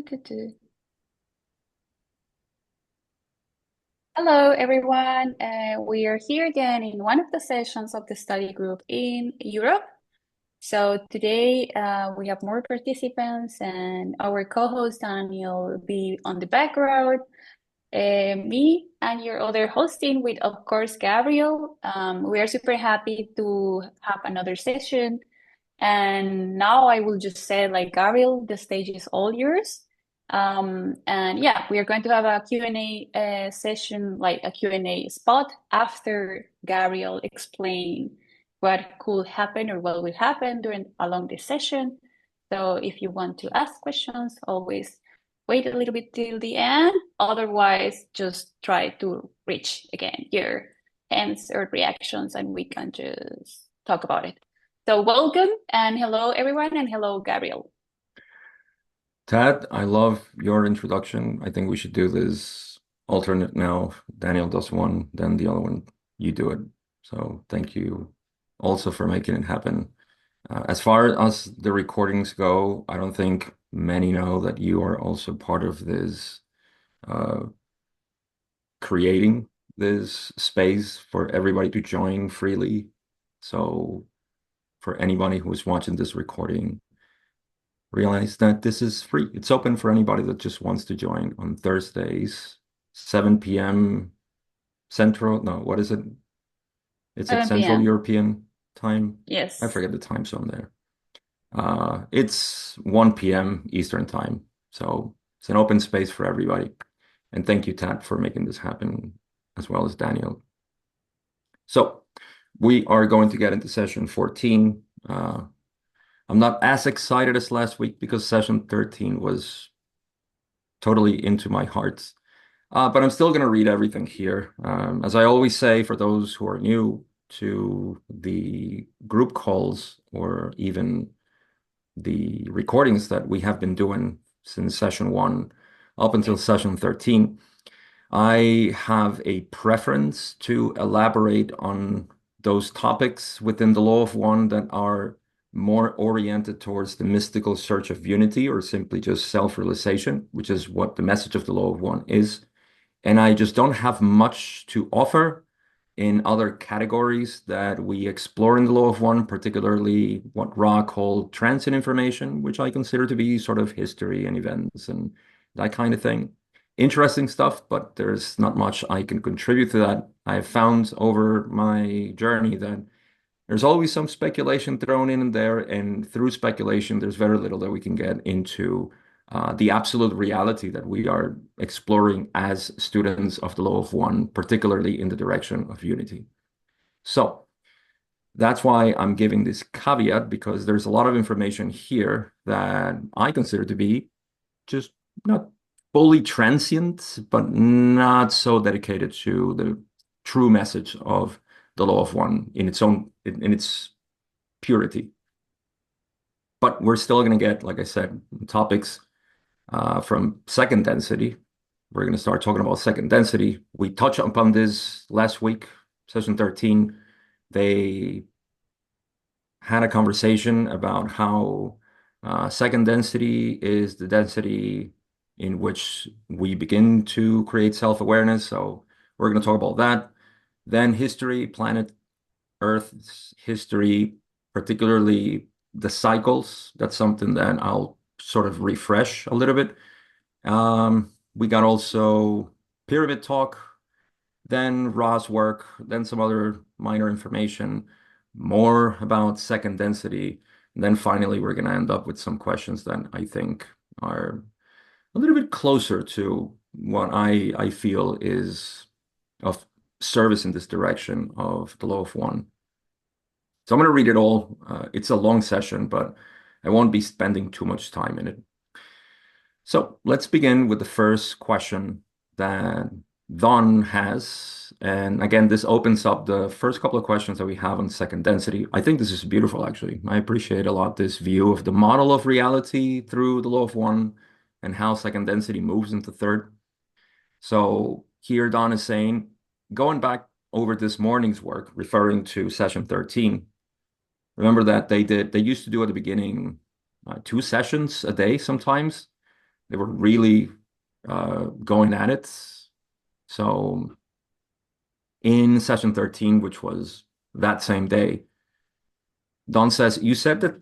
Tu. Hello, everyone. We are here again in one of the sessions of the study group in Europe. So today we have more participants, and our co-host Daniel will be on the background. Me and your other hosting with, of course, Gabriel. We are super happy to have another session. And now I will just say, like, Gabriel, the stage is all yours. And yeah, we are going to have a Q&A session, like a Q&A spot after Gabriel explain what could happen or what will happen along this session. So if you want to ask questions, always wait a little bit till the end. Otherwise, just try to reach again your hands or reactions and we can just talk about it. So welcome and hello everyone and hello Gabriel. Tad, I love your introduction. I think we should do this alternate now. Daniel does one, then the other one, you do it. So thank you also for making it happen. As far as the recordings go, I don't think many know that you are also part of this uh, creating this space for everybody to join freely. So for anybody who is watching this recording, realize that this is free. It's open for anybody that just wants to join on Thursdays, 7 p.m. Central. No, what is it? Is it 7 Central p.m. European time? I Yes. forget the time zone there. It's 1 p.m. Eastern time. So it's an open space for everybody. And thank you, Tad, for making this happen, as well as Daniel. So we are going to get into session 14. I'm not as excited as last week because session 13 was totally into my heart. But I'm still going to read everything here. As I always say, for those who are new to the group calls or even the recordings that we have been doing since session one up until session 13, I have a preference to elaborate on those topics within the Law of One that are more oriented towards the mystical search of unity or simply just self-realization, which is what the message of the Law of One is. And I just don't have much to offer in other categories that we explore in the Law of One, particularly what Ra called transient information, which I consider to be sort of history and events and that kind of thing. Interesting stuff, but there's not much I can contribute to that. I've found over my journey that there's always some speculation thrown in there, and through speculation, there's very little that we can get into the absolute reality that we are exploring as students of the Law of One, particularly in the direction of unity. So that's why I'm giving this caveat because there's a lot of information here that I consider to be just not fully transient, but not so dedicated to the true message of the Law of One in its own in its purity. But we're still going to get, like I said, topics from second density. We're going to start talking about second density. We touched upon this last week, session 13. They had a conversation about how second density is the density in which we begin to create self-awareness. So we're going to talk about that. Then history, planet Earth's history, particularly the cycles. That's something that I'll sort of refresh a little bit. We got also pyramid talk, then Ra's work, then some other minor information, more about second density. And then finally, we're going to end up with some questions that I think are a little bit closer to what I feel is of service in this direction of the Law of One. So I'm going to read it all. It's a long session, but I won't be spending too much time in it. So let's begin with the first question that Don has. And again, this opens up the first couple of questions that we have on second density. I think this is beautiful, actually. I appreciate a lot this view of the model of reality through the Law of One and how second density moves into third. So here Don is saying, going back over this morning's work, referring to session 13, remember that they used to do at the beginning 2 sessions a day sometimes. They were really going at it. So in session 13, which was that same day, Don says, you said that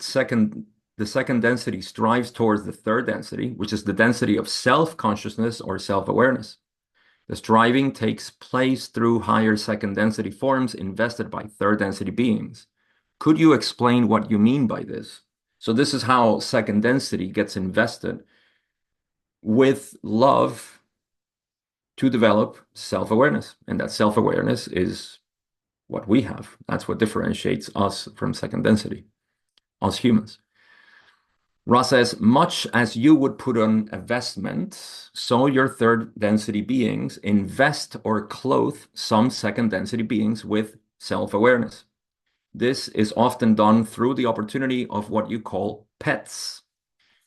the second density strives towards the third density, which is the density of self-consciousness or self-awareness. The striving takes place through higher second density forms invested by third density beings. Could you explain what you mean by this? So this is how second density gets invested with love to develop self-awareness. And that self-awareness is what we have. That's what differentiates us from second density, us humans. Ra says, much as you would put on a vestment, so your third density beings invest or clothe some second density beings with self-awareness. This is often done through the opportunity of what you call pets.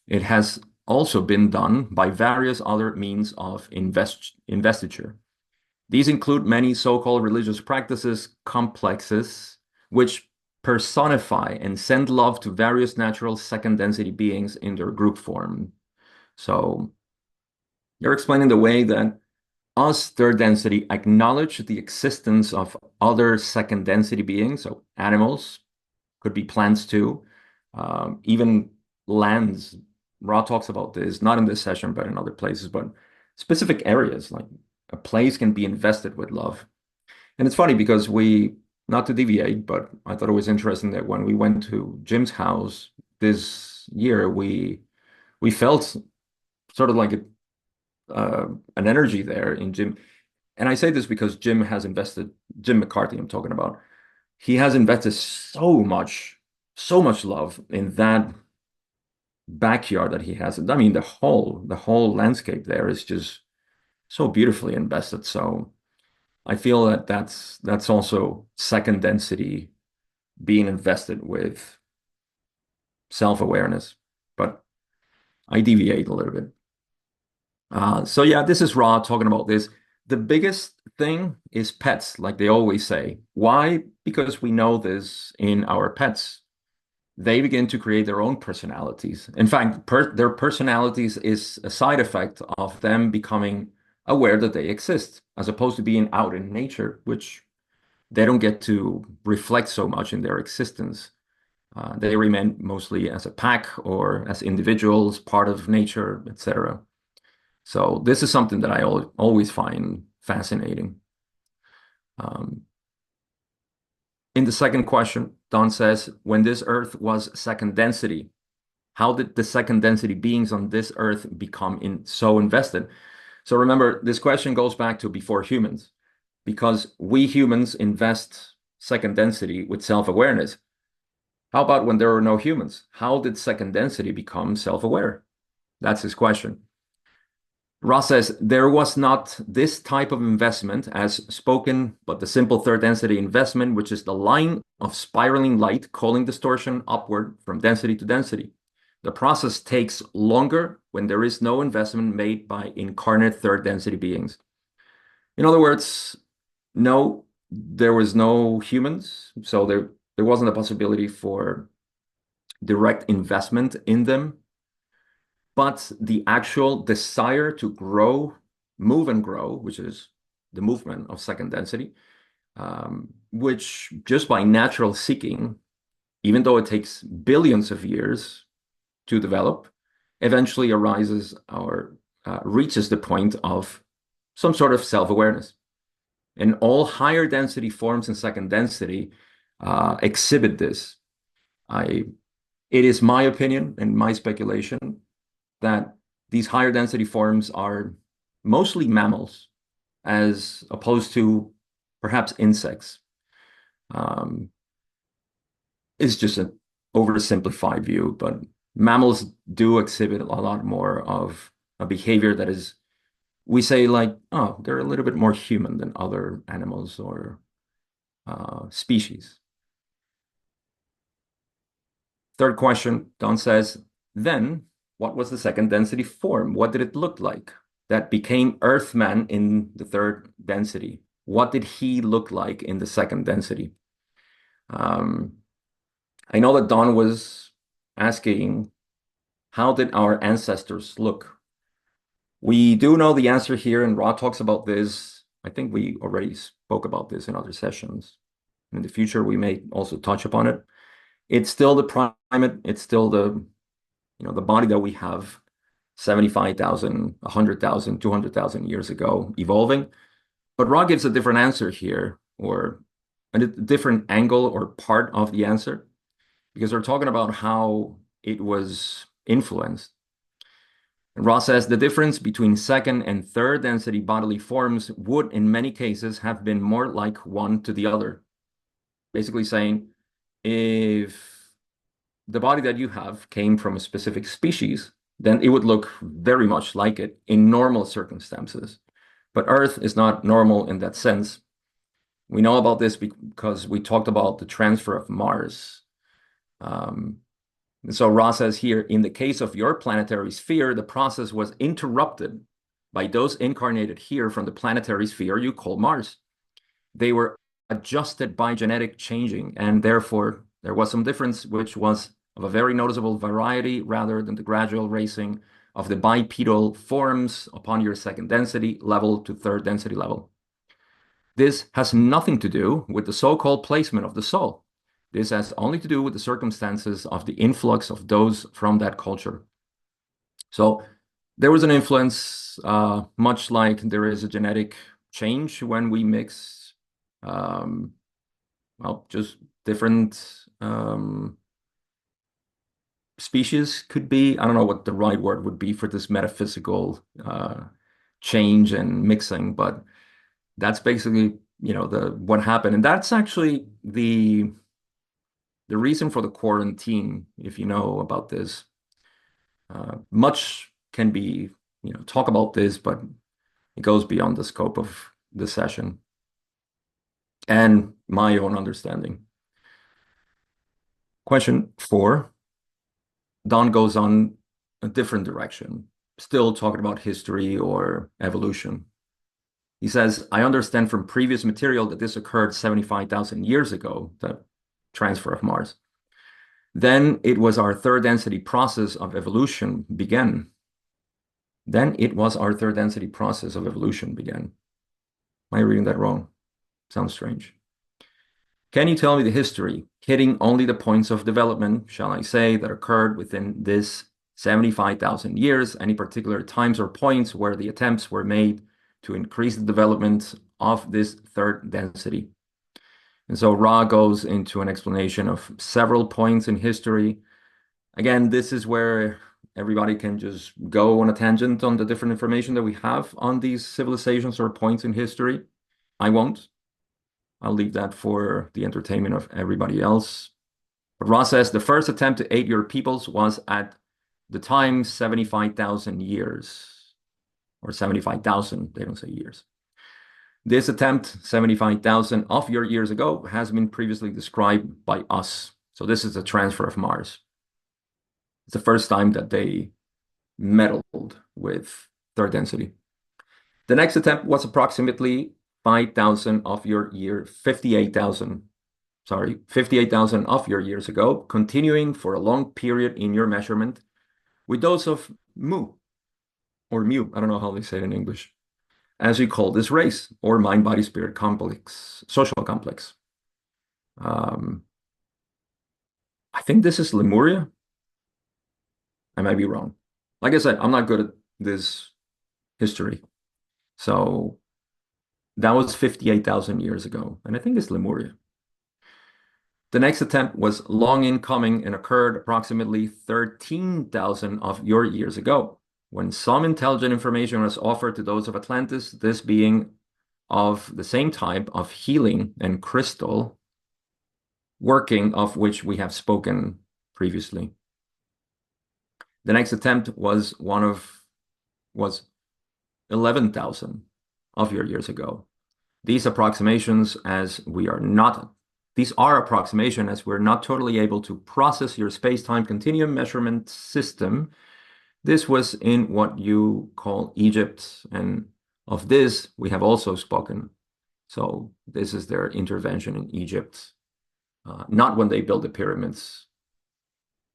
It has also been done by various other means of investiture. These include many so-called religious practices, complexes, which personify and send love to various natural second density beings in their group form. So you're explaining the way that us third density acknowledge the existence of other second density beings, so animals, could be plants too, even lands. Ra talks about this, not in this session, but in other places, but specific areas, like a place can be invested with love. And it's funny because not to deviate, but I thought it was interesting that when we went to Jim's house this year, we felt sort of like an energy there in Jim. And I say this because Jim McCarthy, I'm talking about, he has invested so much love in that backyard that he has. I mean, the whole landscape there is just so beautifully invested. So I feel that that's also second density being invested with self-awareness. But I deviate a little bit. So yeah, this is Ra talking about this. The biggest thing is pets, like they always say. Why? Because we know this in our pets. They begin to create their own personalities. In fact, their personalities is a side effect of them becoming aware that they exist, as opposed to being out in nature, which they don't get to reflect so much in their existence. They remain mostly as a pack or as individuals, part of nature, etc. So this is something that I always find fascinating. Um, in the second question, Don says, when this Earth was second density, how did the second density beings on this Earth become so invested? So remember, this question goes back to before humans, because we humans invest second density with self-awareness. How about when there were no humans? How did second density become self-aware? That's his question. Ross says, there was not this type of investment as spoken, but the simple third density investment, which is the line of spiraling light calling distortion upward from density to density. The process takes longer when there is no investment made by incarnate third density beings. In other words, no, there was no humans, so there wasn't a possibility for direct investment in them. But the actual desire to grow, move and grow, which is the movement of second density, which just by natural seeking, even though it takes billions of years to develop, eventually arises or reaches the point of some sort of self-awareness. And all higher density forms in second density exhibit this. It is my opinion and my speculation that these higher density forms are mostly mammals, as opposed to perhaps insects. Um, it's just an oversimplified view, but mammals do exhibit a lot more of a behavior that is, we say like, oh, they're a little bit more human than other animals or species. Third question, Don says, then what was the second density form? What did it look like that became Earthman in the third density? What did he look like in the second density? Um, I know that Don was asking, how did our ancestors look? We do know the answer here, and Ra talks about this. I think we already spoke about this in other sessions. In the future, we may also touch upon it. It's still the primate. It's still the body that we have 75,000, 100,000, 200,000 years ago evolving. But Ra gives a different answer here, or a different angle or part of the answer, because we're talking about how it was influenced. And Ra says the difference between second and third density bodily forms would, in many cases, have been more like one to the other. Basically saying, if the body that you have came from a specific species, then it would look very much like it in normal circumstances. But Earth is not normal in that sense. We know about this because we talked about the transfer of Mars. Um, so Ra says here, in the case of your planetary sphere, the process was interrupted by those incarnated here from the planetary sphere you call Mars. They were adjusted by genetic changing, and therefore there was some difference, which was of a very noticeable variety rather than the gradual raising of the bipedal forms upon your second density level to third density level. This has nothing to do with the so-called placement of the soul. This has only to do with the circumstances of the influx of those from that culture. So there was an influence, much like there is a genetic change when we mix, well, just different species could be. I don't know what the right word would be for this metaphysical change and mixing, but that's basically, the what happened. And that's actually the reason for the quarantine, if you know about this. Much can be, talk about this, but it goes beyond the scope of the session and my own understanding. Question 4, Don goes on a different direction, still talking about history or evolution. He says, I understand from previous material that this occurred 75,000 years ago, the transfer of Mars. Then it was our third density process of evolution began. Then it was our third density process of evolution began. Am I reading that wrong? Sounds strange. Can you tell me the history, hitting only the points of development, shall I say, that occurred within this 75,000 years, any particular times or points where the attempts were made to increase the development of this third density? And so Ra goes into an explanation of several points in history. Again, this is where everybody can just go on a tangent on the different information that we have on these civilizations or points in history. I won't. I'll leave that for the entertainment of everybody else. But Ra says the first attempt to aid your peoples was at the time 75,000 years, or 75,000, they don't say years. This attempt, 75,000 of your years ago, has been previously described by us. So this is a transfer of Mars. It's the first time that they meddled with third density. The next attempt was approximately 5,000 of your year, 58,000 of your years ago, continuing for a long period in your measurement with those of Mu, or Mu, I don't know how they say it in English, as we call this race, or mind-body-spirit complex, social complex. I think this is Lemuria. I might be wrong. Like I said, I'm not good at this history. So that was 58,000 years ago, and I think it's Lemuria. The next attempt was long in coming and occurred approximately 13,000 of your years ago, when some intelligent information was offered to those of Atlantis, this being of the same type of healing and crystal working of which we have spoken previously. The next attempt was 11,000 of your years ago. These are approximations as we're not totally able to process your space-time continuum measurement system. This was in what you call Egypt, and of this we have also spoken. So this is their intervention in Egypt, not when they built the pyramids,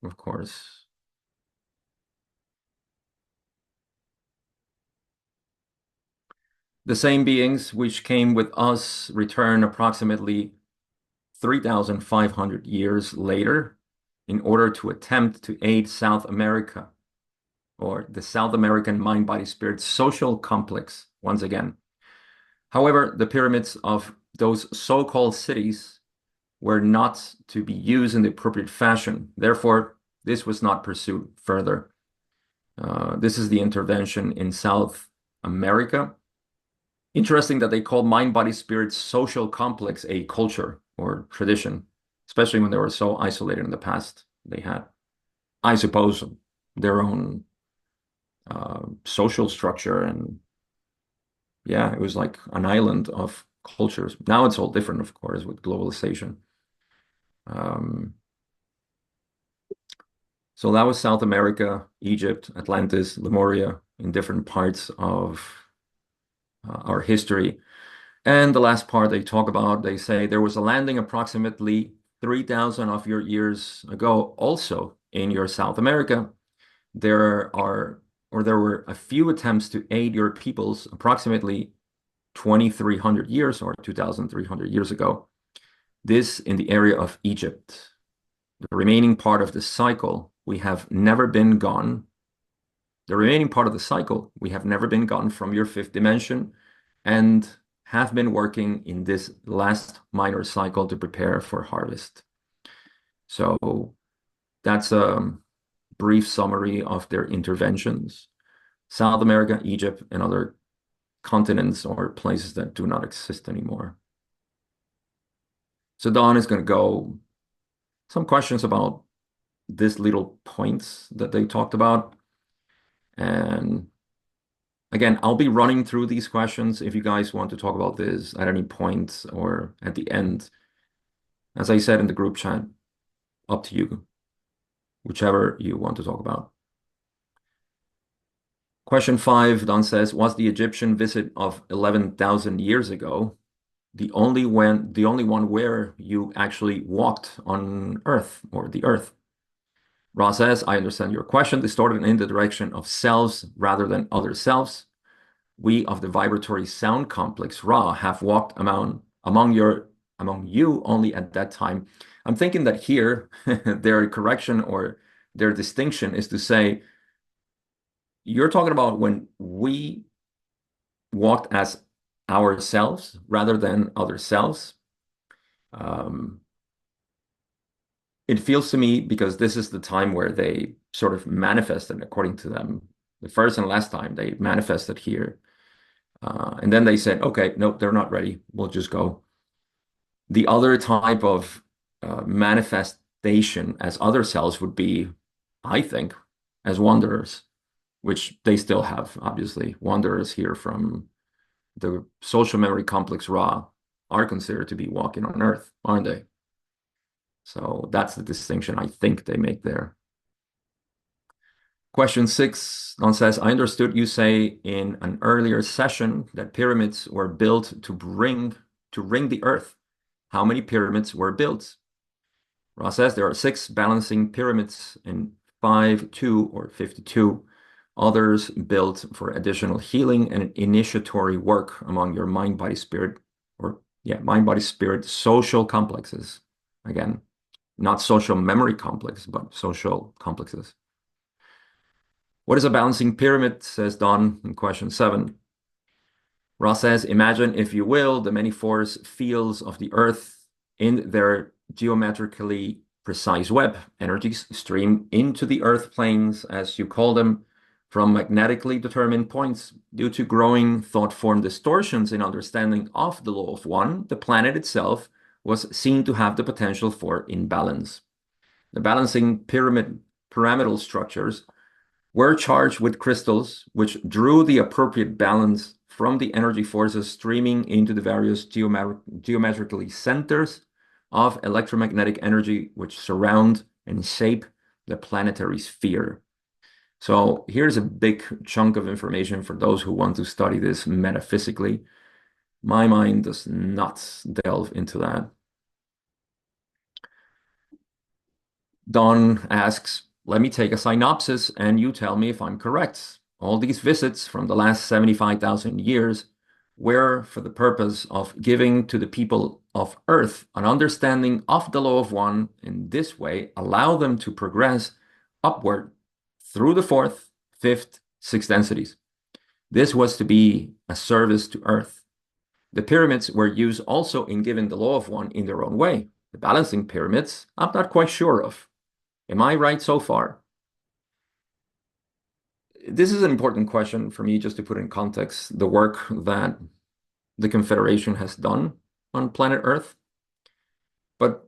of course. The same beings which came with us return approximately 3,500 years later in order to attempt to aid South America or the South American mind-body-spirit social complex once again. However, the pyramids of those so-called cities were not to be used in the appropriate fashion. Therefore, this was not pursued further. This is the intervention in South America. Interesting that they call mind, body, spirit social complex a culture or tradition, especially when they were so isolated in the past. They had, I suppose, their own social structure, and yeah, it was like an island of cultures. Now it's all different, of course, with globalization. Um, so that was South America, Egypt, Atlantis, Lemuria, in different parts of our history. And the last part they talk about, they say there was a landing approximately 3,000 of your years ago, also in your South America. There were a few attempts to aid your peoples approximately 2,300 years or 2,300 years ago. This in the area of Egypt. The remaining part of the cycle, we have never been gone. The remaining part of the cycle, we have never been gone from your fifth dimension and have been working in this last minor cycle to prepare for harvest. So that's a brief summary of their interventions. South America, Egypt, and other continents or places that do not exist anymore. So Don is going to go some questions about these little points that they talked about. And again, I'll be running through these questions if you guys want to talk about this at any point or at the end. As I said in the group chat, up to you, whichever you want to talk about. Question 5, Don says, was the Egyptian visit of 11,000 years ago the only one where you actually walked on Earth or the Earth? Ra says, I understand your question, distorted in the direction of selves rather than other selves. We of the vibratory sound complex, Ra, have walked among you only at that time. I'm thinking that here, their correction or their distinction is to say, you're talking about when we walked as ourselves rather than other selves. It feels to me, because this is the time where they sort of manifested, according to them, the first and last time they manifested here. And then they said, okay, nope, they're not ready. We'll just go. The other type of manifestation as other selves would be, I think, as wanderers, which they still have, obviously. Wanderers here from the social memory complex Ra are considered to be walking on Earth, aren't they? So that's the distinction I think they make there. Question 6, Don says, I understood you say in an earlier session that pyramids were built to ring the Earth. How many pyramids were built? Ra says there are 6 balancing pyramids and 5, 2, or 52 others built for additional healing and initiatory work among your mind, body, spirit, mind, body, spirit social complexes. Again, not social memory complex, but social complexes. What is a balancing pyramid, says Don in question 7. Ra says, imagine, if you will, the many force fields of the Earth in their geometrically precise web. Energies stream into the Earth planes, as you call them, from magnetically determined points. Due to growing thought form distortions in understanding of the law of one, the planet itself was seen to have the potential for imbalance. The balancing pyramidal structures were charged with crystals, which drew the appropriate balance from the energy forces streaming into the various geometrically centers of electromagnetic energy, which surround and shape the planetary sphere. So here's a big chunk of information for those who want to study this metaphysically. My mind does not delve into that. Don asks, let me take a synopsis and you tell me if I'm correct. All these visits from the last 75,000 years were for the purpose of giving to the people of Earth an understanding of the law of one, in this way allow them to progress upward through the fourth, fifth, sixth densities. This was to be a service to Earth. The pyramids were used also in giving the law of one in their own way. The balancing pyramids, I'm not quite sure of. Am I right so far? This is an important question for me just to put in context the work that the Confederation has done on planet Earth. But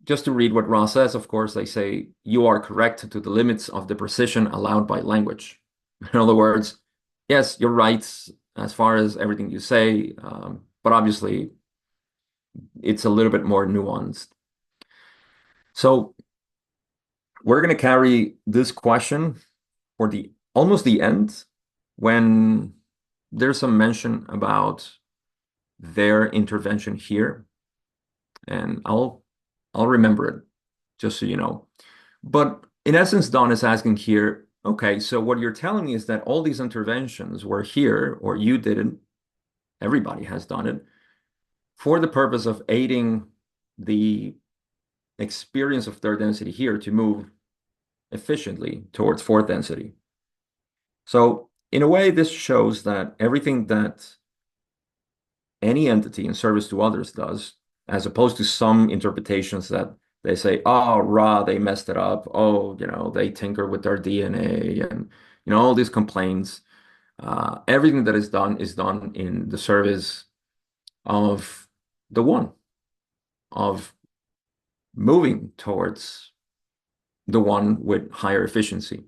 just to read what Ra says, of course, they say, you are correct to the limits of the precision allowed by language. In other words, yes, you're right as far as everything you say, but obviously it's a little bit more nuanced. So we're going to carry this question for the almost the end when there's some mention about their intervention here, and I'll remember it just so you know. But in essence, Don is asking here, okay, so what you're telling me is that all these interventions were here, or you didn't, everybody has done it, for the purpose of aiding the experience of third density here to move efficiently towards fourth density. So in a way, this shows that everything that any entity in service to others does, as opposed to some interpretations that they say, oh, Ra, they messed it up. Oh, they tinker with their DNA and, all these complaints. Everything that is done in the service of the one, of moving towards the one with higher efficiency.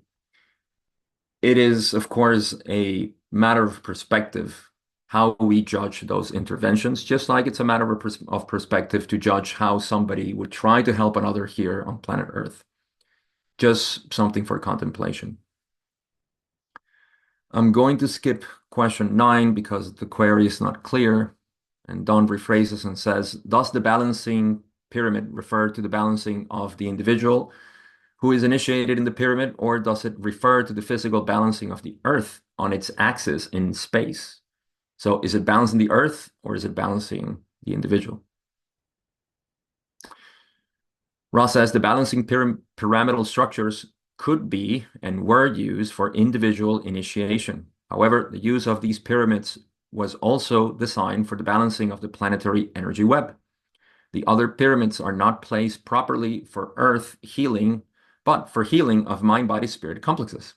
It is, of course, a matter of perspective how we judge those interventions, just like it's a matter of perspective to judge how somebody would try to help another here on planet Earth. Just something for contemplation. I'm going to skip question 9 because the query is not clear. And Don rephrases and says, does the balancing pyramid refer to the balancing of the individual who is initiated in the pyramid, or does it refer to the physical balancing of the Earth on its axis in space? So is it balancing the Earth or is it balancing the individual? Ross says the balancing pyramidal structures could be and were used for individual initiation. However, the use of these pyramids was also designed for the balancing of the planetary energy web. The other pyramids are not placed properly for Earth healing, but for healing of mind-body-spirit complexes.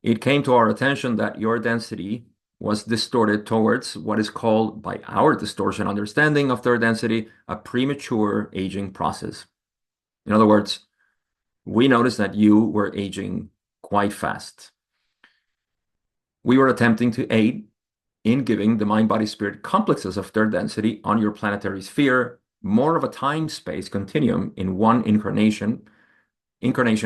It came to our attention that your density was distorted towards what is called, by our distortion understanding of third density, a premature aging process. In other words, we noticed that you were aging quite fast. We were attempting to aid in giving the mind-body-spirit complexes of third density on your planetary sphere more of a time-space continuum in one incarnation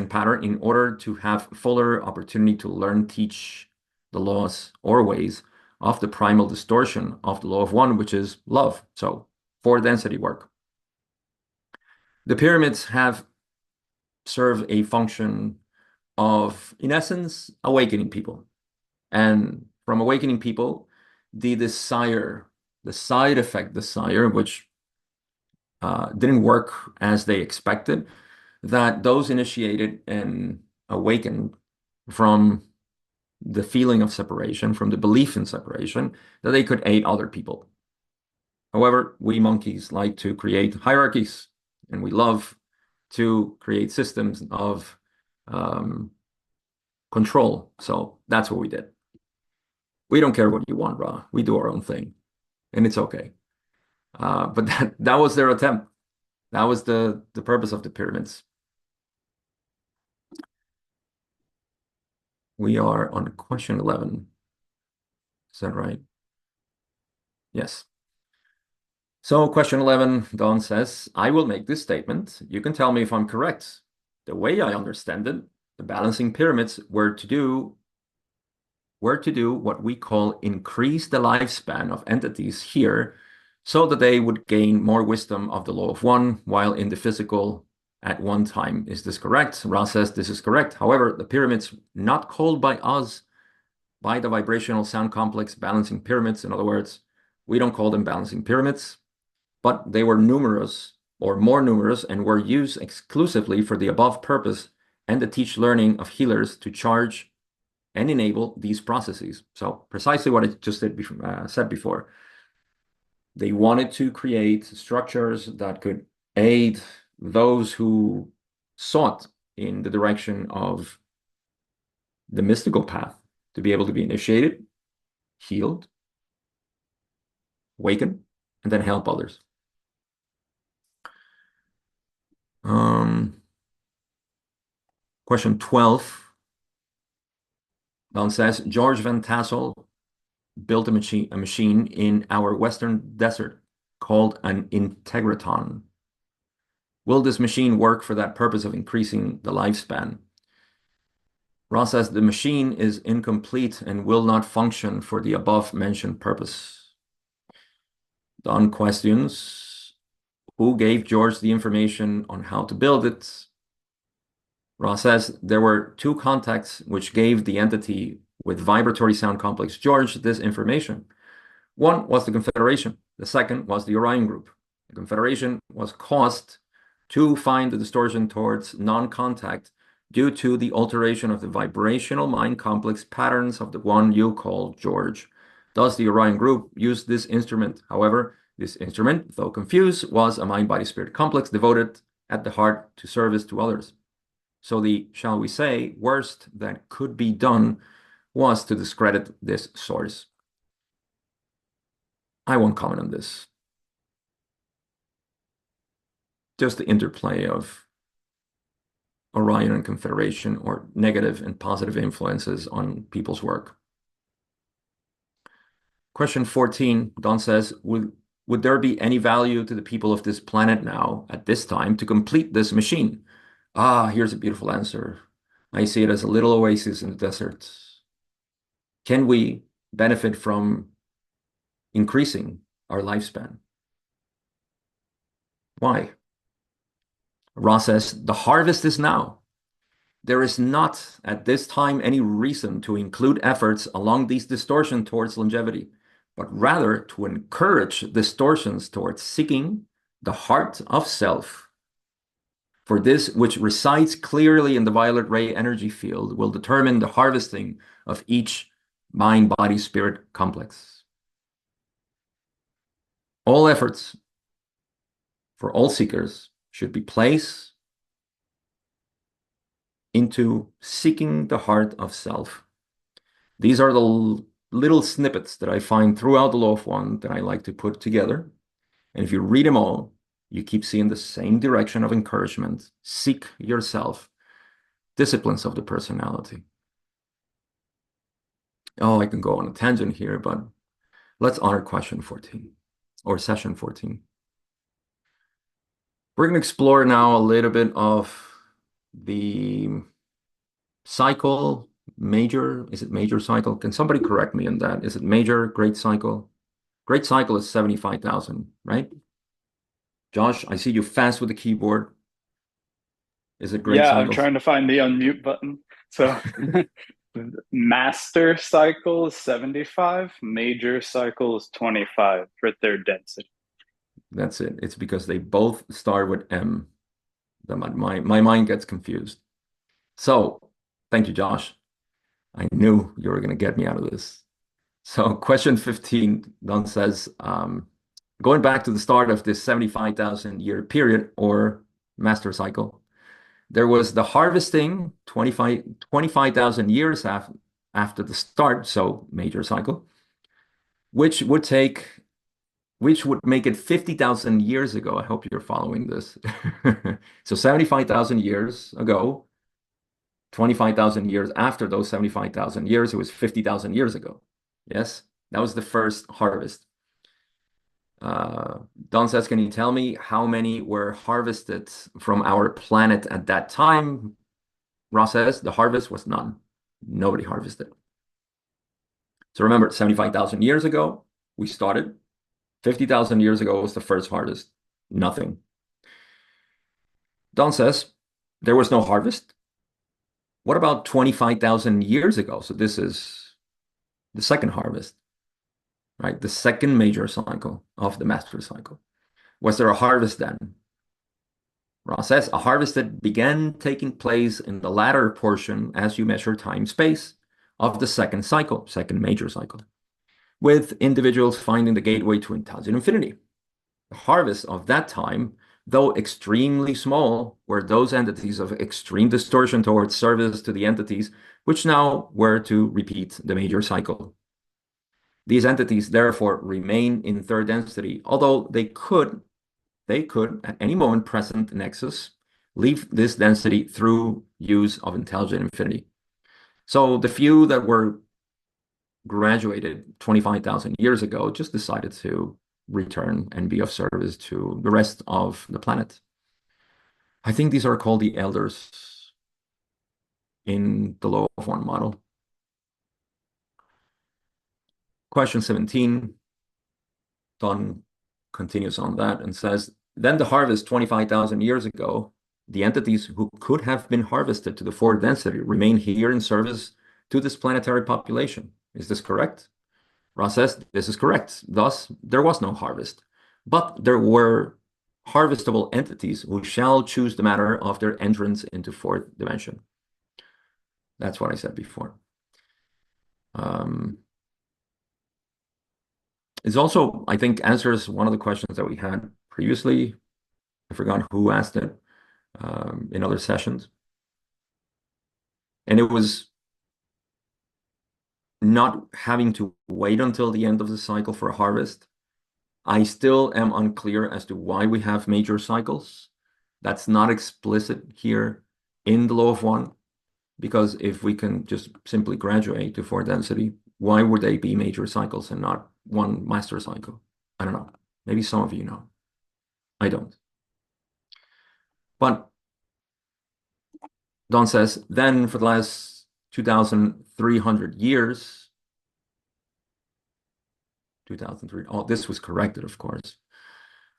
pattern in order to have fuller opportunity to learn, teach the laws or ways of the primal distortion of the law of one, which is love. So for density work. The pyramids have served a function of, in essence, awakening people. And from awakening people, the desire, the side effect desire, which didn't work as they expected, that those initiated and awakened from the feeling of separation, from the belief in separation, that they could aid other people. However, we monkeys like to create hierarchies, and we love to create systems of control. So that's what we did. We don't care what you want, Ra. We do our own thing, and it's okay. But that was their attempt. That was the purpose of the pyramids. We are on question 11. Is that right? Yes. So question 11, Don says, I will make this statement. You can tell me if I'm correct. The way I understand it, the balancing pyramids were to do what we call increase the lifespan of entities here so that they would gain more wisdom of the law of one while in the physical at one time. Is this correct? Ra says this is correct. However, the pyramids not called by us by the vibrational sound complex balancing pyramids. In other words, we don't call them balancing pyramids, but they were numerous or more numerous and were used exclusively for the above purpose and to teach learning of healers to charge and enable these processes. So precisely what I just said before. They wanted to create structures that could aid those who sought in the direction of the mystical path to be able to be initiated, healed, awakened, and then help others. Question 12. Don says, George Van Tassel built a machine in our western desert called an integratron. Will this machine work for that purpose of increasing the lifespan? Ross says the machine is incomplete and will not function for the above mentioned purpose. Don questions, who gave George the information on how to build it? Ross says there were two contacts which gave the entity with vibratory sound complex George this information. One was the Confederation. The second was the Orion Group. The Confederation was caused to find the distortion towards non-contact due to the alteration of the vibrational mind complex patterns of the one you call George. Thus, the Orion Group used this instrument. However, this instrument, though confused, was a mind-body-spirit complex devoted at the heart to service to others. So the, shall we say, worst that could be done was to discredit this source. I won't comment on this. Just the interplay of Orion and Confederation, or negative and positive influences on people's work. Question 14, Don says, would there be any value to the people of this planet now, at this time, to complete this machine? Here's a beautiful answer. I see it as a little oasis in the desert. Can we benefit from increasing our lifespan? Why? Ross says, the harvest is now. There is not at this time any reason to include efforts along these distortions towards longevity, but rather to encourage distortions towards seeking the heart of self. For this, which resides clearly in the violet ray energy field, will determine the harvesting of each mind-body-spirit complex. All efforts for all seekers should be placed into seeking the heart of self. These are the little snippets that I find throughout the Law of One that I like to put together. And if you read them all, you keep seeing the same direction of encouragement. Seek yourself. Disciplines of the personality. Oh, I can go on a tangent here, but let's honor question 14 or session 14. We're going to explore now a little bit of the cycle, major, is it major cycle? Can somebody correct me on that? Is it major, great cycle? Great cycle is 75,000, right? Josh, I see you fast with the keyboard. Is it great Yeah, I'm cycles? trying to find the unmute button. So master cycle is 75, major cycle is 25 for third density. That's it. It's because they both start with M. My mind gets confused. So thank you, Josh. I knew you were going to get me out of this. So question 15, Don says, going back to the start of this 75,000 year period or master cycle, there was the harvesting 25,000 years after the start, so major cycle, which would make it 50,000 years ago. I hope you're following this. So 75,000 years ago, 25,000 years after those 75,000 years, it was 50,000 years ago. Yes, that was the first harvest. Don says, can you tell me how many were harvested from our planet at that time? Ross says, the harvest was none. Nobody harvested. So remember, 75,000 years ago, we started. 50,000 years ago was the first harvest. Nothing. Don says, there was no harvest. What about 25,000 years ago? So this is the second harvest, right? The second major cycle of the master cycle. Was there a harvest then? Ross says a harvest that began taking place in the latter portion as you measure time space of the second cycle, second major cycle, with individuals finding the gateway to intelligent infinity. The harvest of that time, though extremely small, were those entities of extreme distortion towards service to the entities which now were to repeat the major cycle. These entities therefore remain in third density, although they could at any moment present nexus leave this density through use of intelligent infinity. So the few that were graduated 25,000 years ago just decided to return and be of service to the rest of the planet. I think these are called the elders in the law of one model. Question 17, Don continues on that and says, then the harvest 25,000 years ago, the entities who could have been harvested to the fourth density remain here in service to this planetary population. Is this correct? Ross says, this is correct. Thus, there was no harvest, but there were harvestable entities who shall choose the matter of their entrance into fourth dimension. That's what I said before. It also, I think, answers one of the questions that we had previously. I forgot who asked it in other sessions. And it was not having to wait until the end of the cycle for a harvest. I still am unclear as to why we have major cycles. That's not explicit here in the law of one, because if we can just simply graduate to fourth density, why would they be major cycles and not one master cycle? I don't know. Maybe some of you know. I don't. But Don says, then for the last 2,300 years, 2003, oh, this was corrected, of course.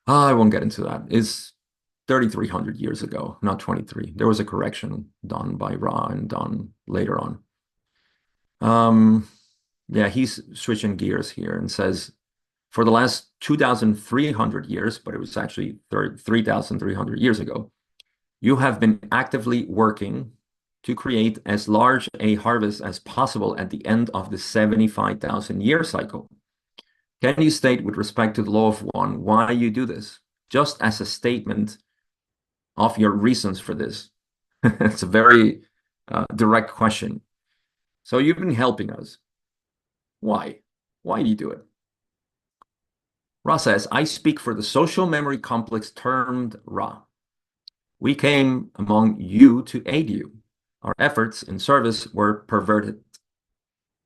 I won't get into that. It's 3,300 years ago, not 23. There was a correction done by Ra and Don later on. Yeah, he's switching gears here and says, for the last 2,300 years, but it was actually 3,300 years ago, you have been actively working to create as large a harvest as possible at the end of the 75,000 year cycle. Can you state with respect to the law of one why you do this? Just as a statement of your reasons for this. It's a very direct question. So you've been helping us. Why? Why do you do it? Ra says, I speak for the social memory complex termed Ra. We came among you to aid you. Our efforts in service were perverted.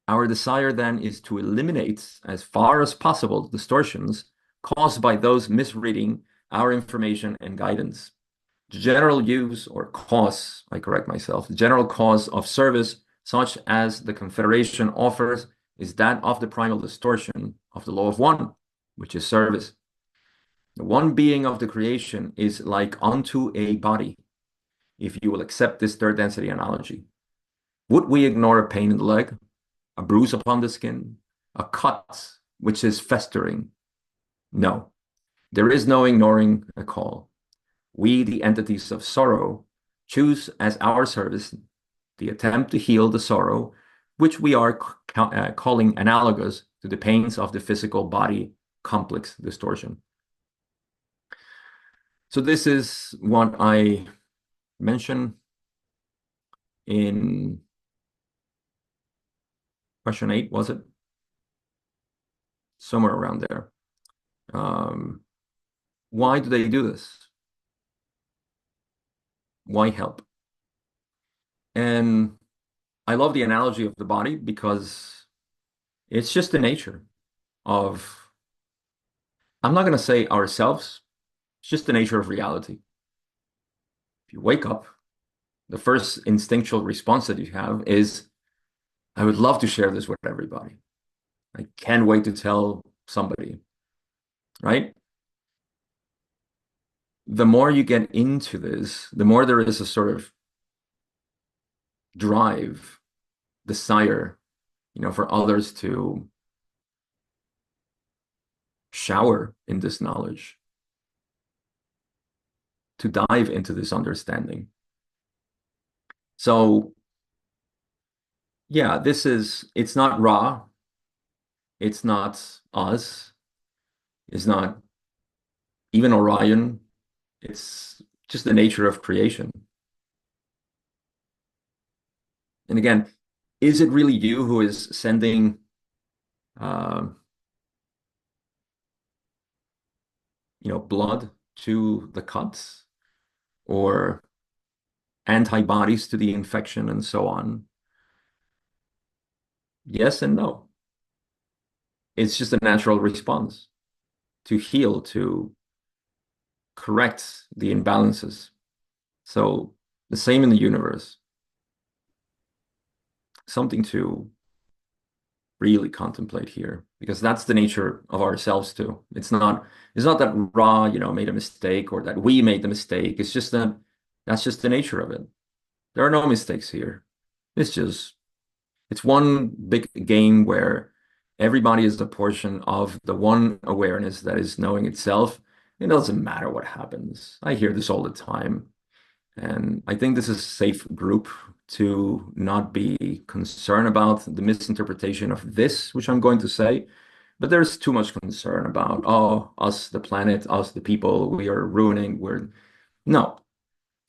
Our desire then is to eliminate as far as possible distortions caused by those misreading our information and guidance. The general use or cause, I correct myself, the general cause of service such as the Confederation offers is that of the primal distortion of the law of one, which is service. The one being of the creation is like unto a body, if you will accept this third density analogy. Would we ignore a pain in the leg, a bruise upon the skin, a cut which is festering? No, there is no ignoring a call. We, the entities of sorrow, choose as our service the attempt to heal the sorrow, which we are calling analogous to the pains of the physical body complex distortion. So this is what I mentioned in question 8, was it? Somewhere around there. Why do they do this? Why help? And I love the analogy of the body because it's just the nature of, I'm not going to say ourselves, it's just the nature of reality. If you wake up, the first instinctual response that you have is, I would love to share this with everybody. I can't wait to tell somebody, right? The more you get into this, the more there is a sort of drive, desire, for others to shower in this knowledge, to dive into this understanding. So yeah, it's not Ra, it's not us, it's not even Orion, it's just the nature of creation. And again, is it really you who is sending uh, blood to the cuts or antibodies to the infection and so on? Yes and no. It's just a natural response to heal, to correct the imbalances. So the same in the universe. Something to really contemplate here, because that's the nature of ourselves too. It's not that Ra, made a mistake or that we made the mistake. It's just that that's just the nature of it. There are no mistakes here. It's one big game where everybody is a portion of the one awareness that is knowing itself. It doesn't matter what happens. I hear this all the time. And I think this is a safe group to not be concerned about the misinterpretation of this, which I'm going to say. But there's too much concern about, oh, us, the planet, us, the people, we are ruining. No,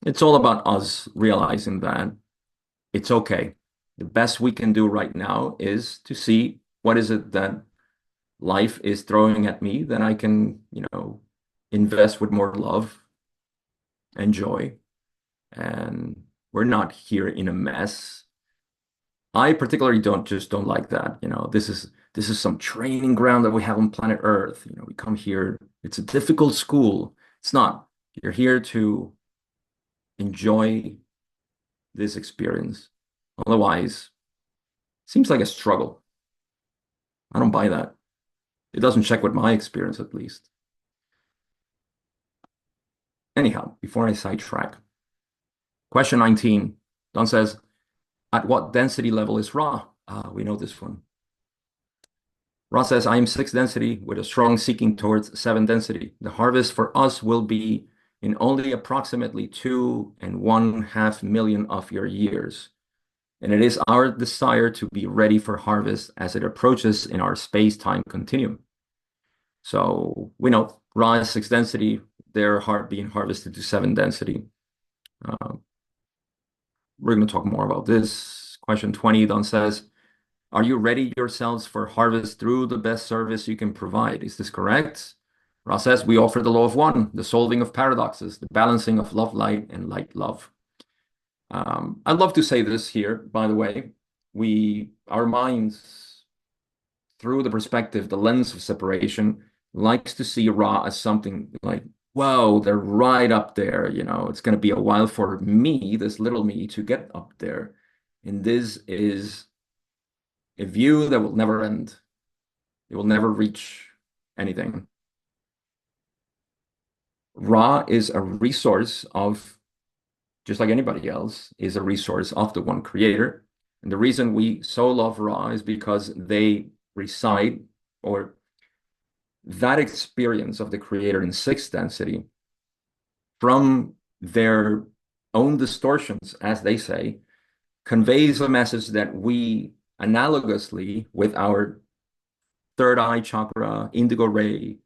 it's all about us realizing that it's okay. The best we can do right now is to see what is it that life is throwing at me that I can, invest with more love and joy. And we're not here in a mess. I particularly don't like that. This is some training ground that we have on planet Earth. We come here, it's a difficult school. It's not. You're here to enjoy this experience. Otherwise, it seems like a struggle. I don't buy that. It doesn't check with my experience, at least. Anyhow, before I sidetrack, question 19, Don says, at what density level is Ra? We know this one. Ra says, I am 6 density with a strong seeking towards 7 density. The harvest for us will be in only approximately 2.5 million of your years. And it is our desire to be ready for harvest as it approaches in our space-time continuum. So we know Ra is 6 density, they're being harvested to 7 density. We're going to talk more about this. Question 20, Don says, are you ready yourselves for harvest through the best service you can provide? Is this correct? Ra says, we offer the law of one, the solving of paradoxes, the balancing of love, light, and light, love. I'd love to say this here, by the way. Our minds, through the perspective, the lens of separation, likes to see Ra as something like, whoa, they're right up there. It's going to be a while for me, this little me, to get up there. And this is a view that will never end. It will never reach anything. Ra is a resource of, just like anybody else, is a resource of the one creator. And the reason we so love Ra is because they reside, or that experience of the creator in 6th density, from their own distortions, as they say, conveys a message that we analogously with our third eye chakra, indigo ray,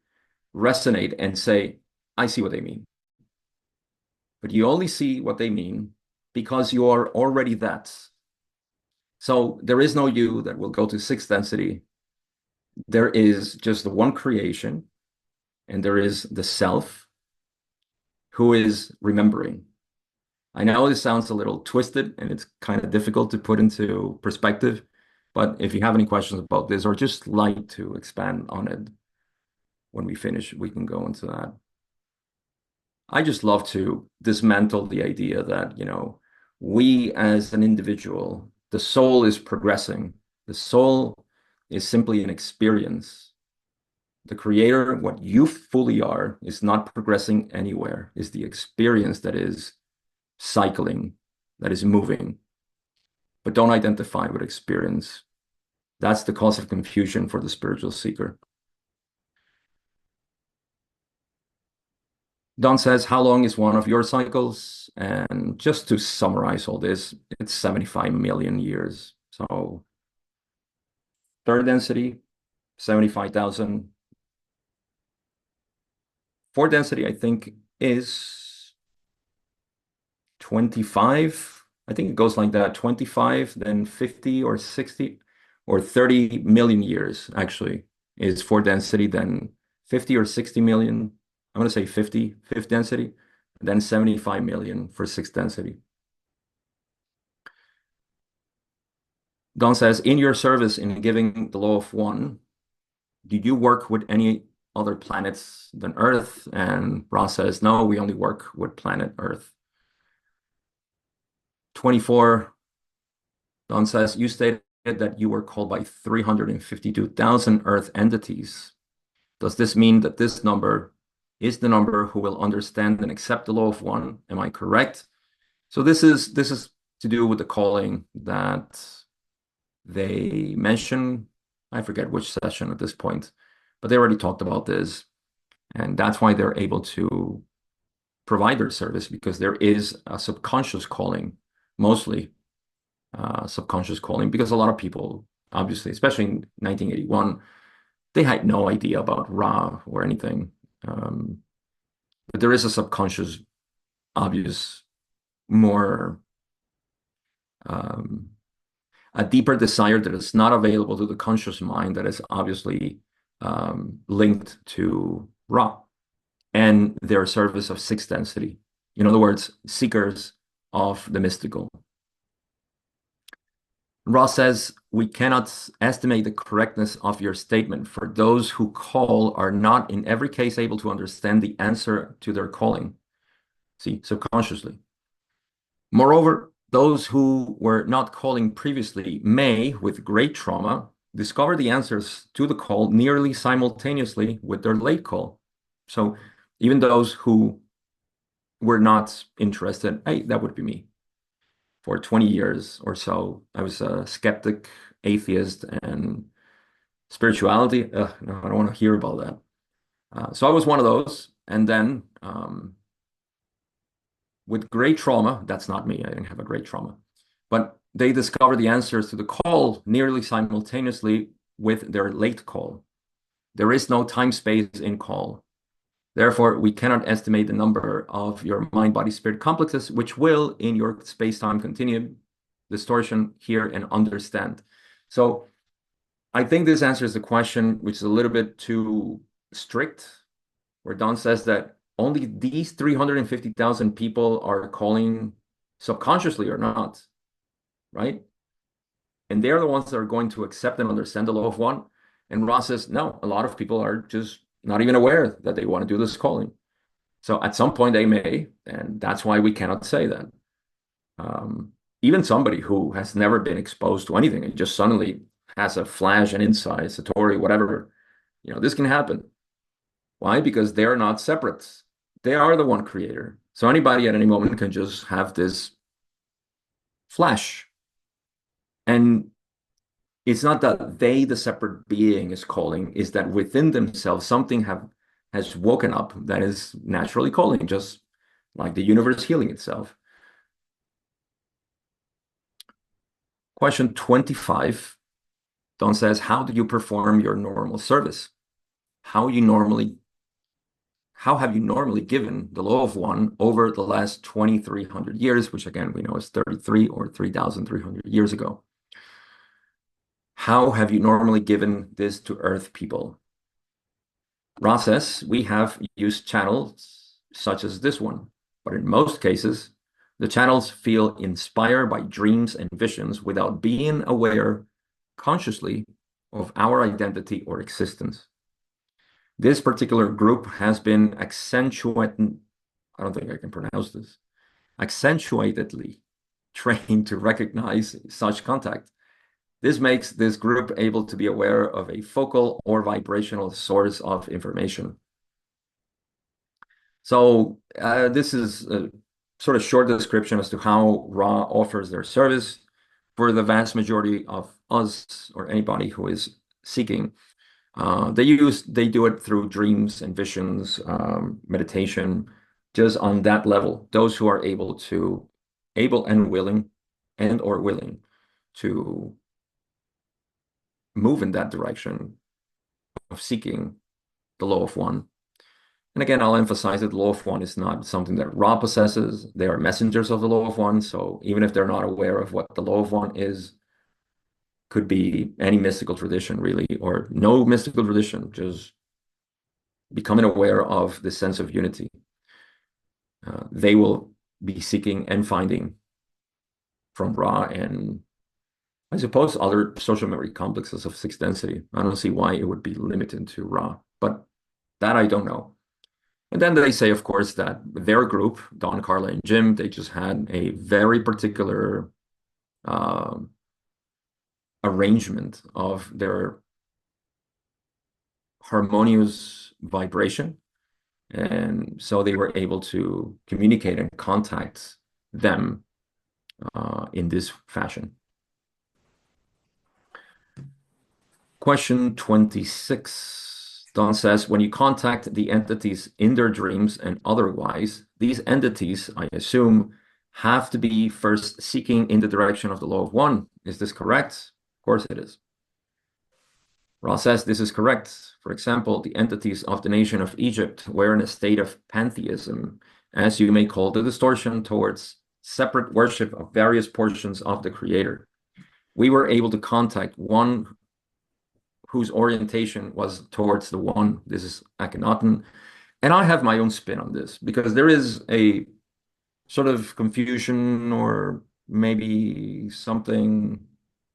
resonate and say, I see what they mean. But you only see what they mean because you are already that. So there is no you that will go to 6th density. There is just the one creation, and there is the self who is remembering. I know this sounds a little twisted and it's kind of difficult to put into perspective, but if you have any questions about this or just like to expand on it, when we finish, we can go into that. I just love to dismantle the idea that, we as an individual, the soul is progressing. The soul is simply an experience. The creator, what you fully are, is not progressing anywhere, is the experience that is cycling, that is moving. But don't identify with experience. That's the cause of confusion for the spiritual seeker. Don says, how long is one of your cycles? And just to summarize all this, it's 75 million years. So third density, 75,000. Fourth density, I think, is 25. I think it goes like that, 25, then 50 or 60 or 30 million years, actually, is fourth density, then 50 or 60 million. I'm going to say 50, fifth density, then 75 million for sixth density. Don says, in your service in giving the law of one, did you work with any other planets than Earth? And Ross says, no, we only work with planet Earth. 24, Don says, you stated that you were called by 352,000 Earth entities. Does this mean that this number is the number who will understand and accept the law of one? Am I correct? So this is to do with the calling that they mention. I forget which session at this point, but they already talked about this. And that's why they're able to provide their service, because there is a subconscious calling, mostly subconscious calling, because a lot of people, obviously, especially in 1981, they had no idea about Ra or anything. But there is a subconscious, obvious, more a deeper desire that is not available to the conscious mind that is obviously linked to Ra and their service of sixth density. In other words, seekers of the mystical. Ross says, we cannot estimate the correctness of your statement, for those who call are not in every case able to understand the answer to their calling. See, subconsciously. Moreover, those who were not calling previously may, with great trauma, discover the answers to the call nearly simultaneously with their late call. So even those who were not interested, hey, that would be me. For 20 years or so, I was a skeptic, atheist, and spirituality. No, I don't want to hear about that. So I was one of those. And then with great trauma, that's not me. I didn't have a great trauma. But they discovered the answers to the call nearly simultaneously with their late call. There is no time space in call. Therefore, we cannot estimate the number of your mind, body, spirit complexes, which will, in your space-time continuum, distortion, hear, and understand. So I think this answers the question, which is a little bit too strict, where Don says that only these 350,000 people are calling subconsciously or not, right? And they're the ones that are going to accept and understand the law of one. And Ross says, no, a lot of people are just not even aware that they want to do this calling. So at some point they may, and that's why we cannot say that. Even somebody who has never been exposed to anything and just suddenly has a flash, an insight, Satori, whatever, this can happen. Why? Because they're not separate. They are the one creator. So anybody at any moment can just have this flash. And it's not that they, the separate being, is calling, is that within themselves something has woken up that is naturally calling, just like the universe healing itself. Question 25. Don says, how do you perform your normal service? How have you normally given the law of one over the last 2,300 years, which again we know is 33 or 3,300 years ago? How have you normally given this to Earth people? Ross says, we have used channels such as this one, but in most cases, the channels feel inspired by dreams and visions without being aware consciously of our identity or existence. This particular group has been accentuatedly trained to recognize such contact. This makes this group able to be aware of a focal or vibrational source of information. So this is a sort of short description as to how Ra offers their service. For the vast majority of us or anybody who is seeking, they do it through dreams and visions, meditation, just on that level. Those who are able and willing and or willing to move in that direction of seeking the law of one. And again, I'll emphasize that the law of one is not something that Ra possesses. They are messengers of the law of one. So even if they're not aware of what the law of one is, could be any mystical tradition really, or no mystical tradition, just becoming aware of the sense of unity. They will be seeking and finding from Ra and I suppose other social memory complexes of sixth density. I don't see why it would be limited to Ra, but that I don't know. And then they say, of course, that their group, Don, Carla, and Jim, they just had a very particular arrangement of their harmonious vibration. And so they were able to communicate and contact them in this fashion. Question 26. Don says, when you contact the entities in their dreams and otherwise, these entities, I assume, have to be first seeking in the direction of the law of one. Is this correct? Of course it is. Ra says this is correct. For example, the entities of the nation of Egypt were in a state of pantheism, as you may call the distortion towards separate worship of various portions of the Creator. We were able to contact one whose orientation was towards the one. This is Akhenaten. And I have my own spin on this because there is a sort of confusion or maybe something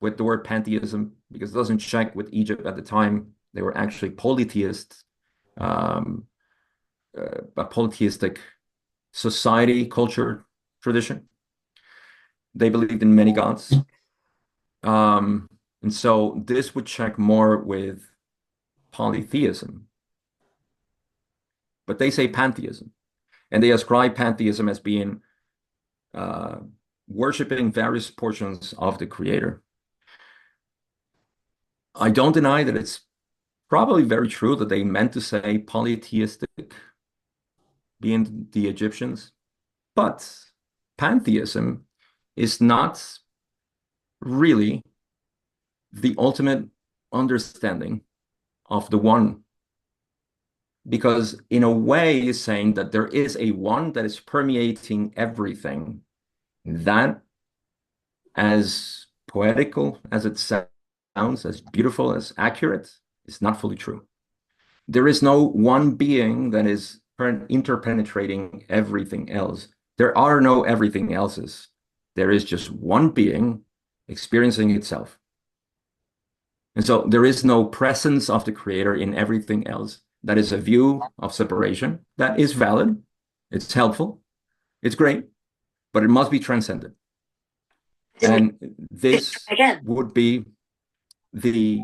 with the word pantheism because it doesn't check with Egypt at the time. They were actually polytheists, a polytheistic society, culture, tradition. They believed in many gods. And so this would check more with polytheism. But they say pantheism. And they ascribe pantheism as being worshiping various portions of the Creator. I don't deny that it's probably very true that they meant to say polytheistic, being the Egyptians, but pantheism is not really the ultimate understanding of the one. Because in a way, is saying that there is a one that is permeating everything. That, as poetical as it sounds, as beautiful, as accurate, is not fully true. There is no one being that is interpenetrating everything else. There are no everything else's. There is just one being experiencing itself. And so there is no presence of the Creator in everything else. That is a view of separation that is valid. It's helpful. It's great, but it must be transcended. And this would be the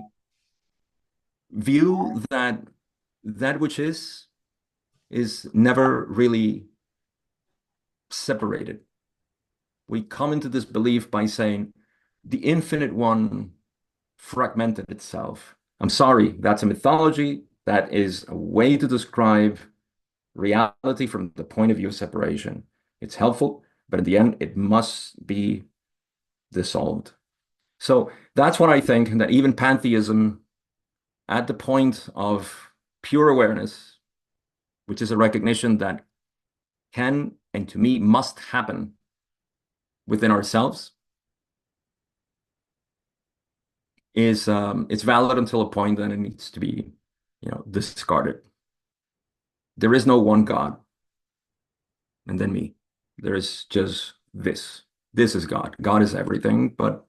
view that that which is never really separated. We come into this belief by saying the infinite one fragmented itself. I'm sorry, that's a mythology. That is a way to describe reality from the point of view of separation. It's helpful, but in the end, it must be dissolved. So that's what I think, that even pantheism at the point of pure awareness, which is a recognition that can, and to me, must happen within ourselves, is it's valid until a point that it needs to be, discarded. There is no one God, and then me. There is just this. This is God. God is everything, but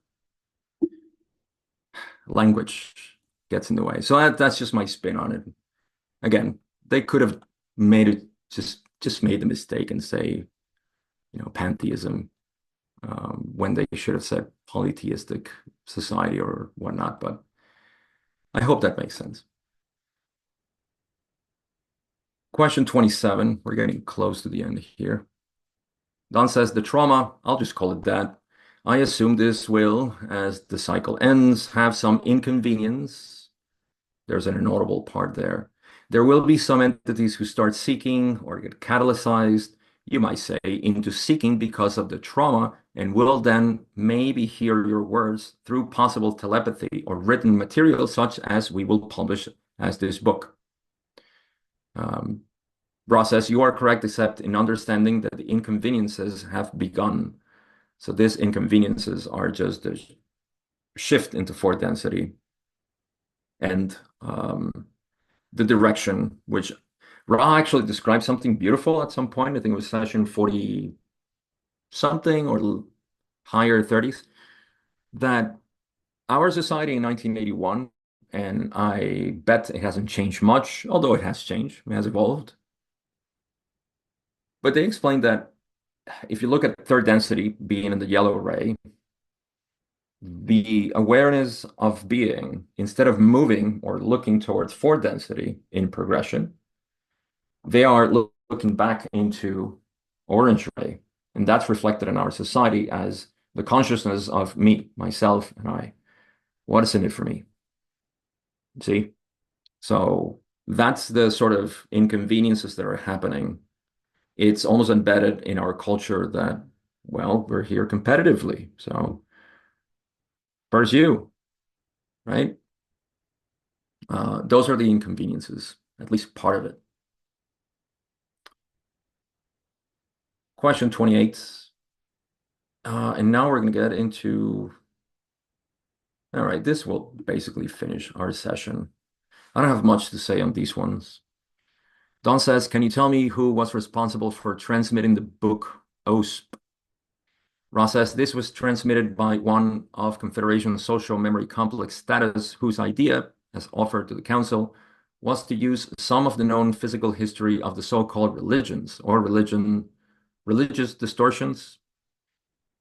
language gets in the way. So that's just my spin on it. Again, they could have made it just made the mistake and say, pantheism, when they should have said polytheistic society or whatnot. But I hope that makes sense. Question 27. We're getting close to the end here. Don says, the trauma, I'll just call it that, I assume this will, as the cycle ends, have some inconvenience. There's an inaudible part there. There will be some entities who start seeking or get catalyzed, you might say, into seeking because of the trauma, and will then maybe hear your words through possible telepathy or written material, such as we will publish as this book. Ross says, you are correct, except in understanding that the inconveniences have begun. So these inconveniences are just a shift into fourth density and the direction, which Ra actually described something beautiful at some point. I think it was session 40 something or higher 30s, that our society in 1981, and I bet it hasn't changed much, although it has changed, it has evolved. But they explained that if you look at third density being in the yellow ray, the awareness of being, instead of moving or looking towards fourth density in progression, they are looking back into orange ray. And that's reflected in our society as the consciousness of me, myself, and I. What is in it for me? See? So that's the sort of inconveniences that are happening. It's almost embedded in our culture that, well, we're here competitively. So first you, right? Those are the inconveniences, at least part of it. Question 28. And now we're going to get into, all right, this will basically finish our session. I don't have much to say on these ones. Don says, can you tell me who was responsible for transmitting the book OSP? Ross says, this was transmitted by one of Confederation Social Memory Complex Status, whose idea, as offered to the Council, was to use some of the known physical history of the so-called religions or religious distortions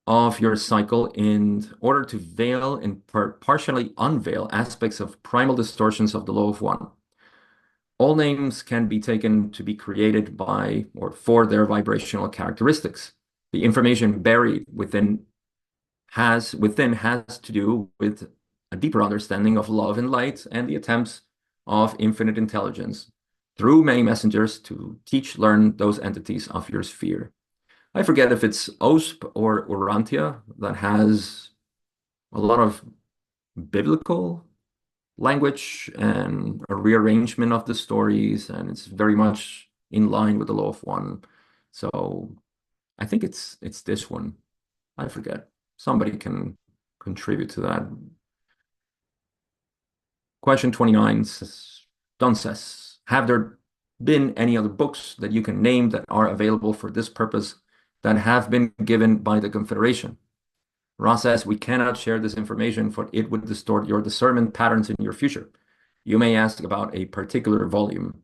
of your cycle in order to veil and partially unveil aspects of primal distortions of the law of one. All names can be taken to be created by or for their vibrational characteristics. The information buried within has to do with a deeper understanding of love and light and the attempts of infinite intelligence through many messengers to learn those entities of your sphere. I forget if it's OSP or Urantia that has a lot of biblical language and a rearrangement of the stories, and it's very much in line with the law of one. So I think it's this one. I forget. Somebody can contribute to that. Question 29 says, Don says, have there been any other books that you can name that are available for this purpose that have been given by the Confederation? Ross says, we cannot share this information for it would distort your discernment patterns in your future. You may ask about a particular volume.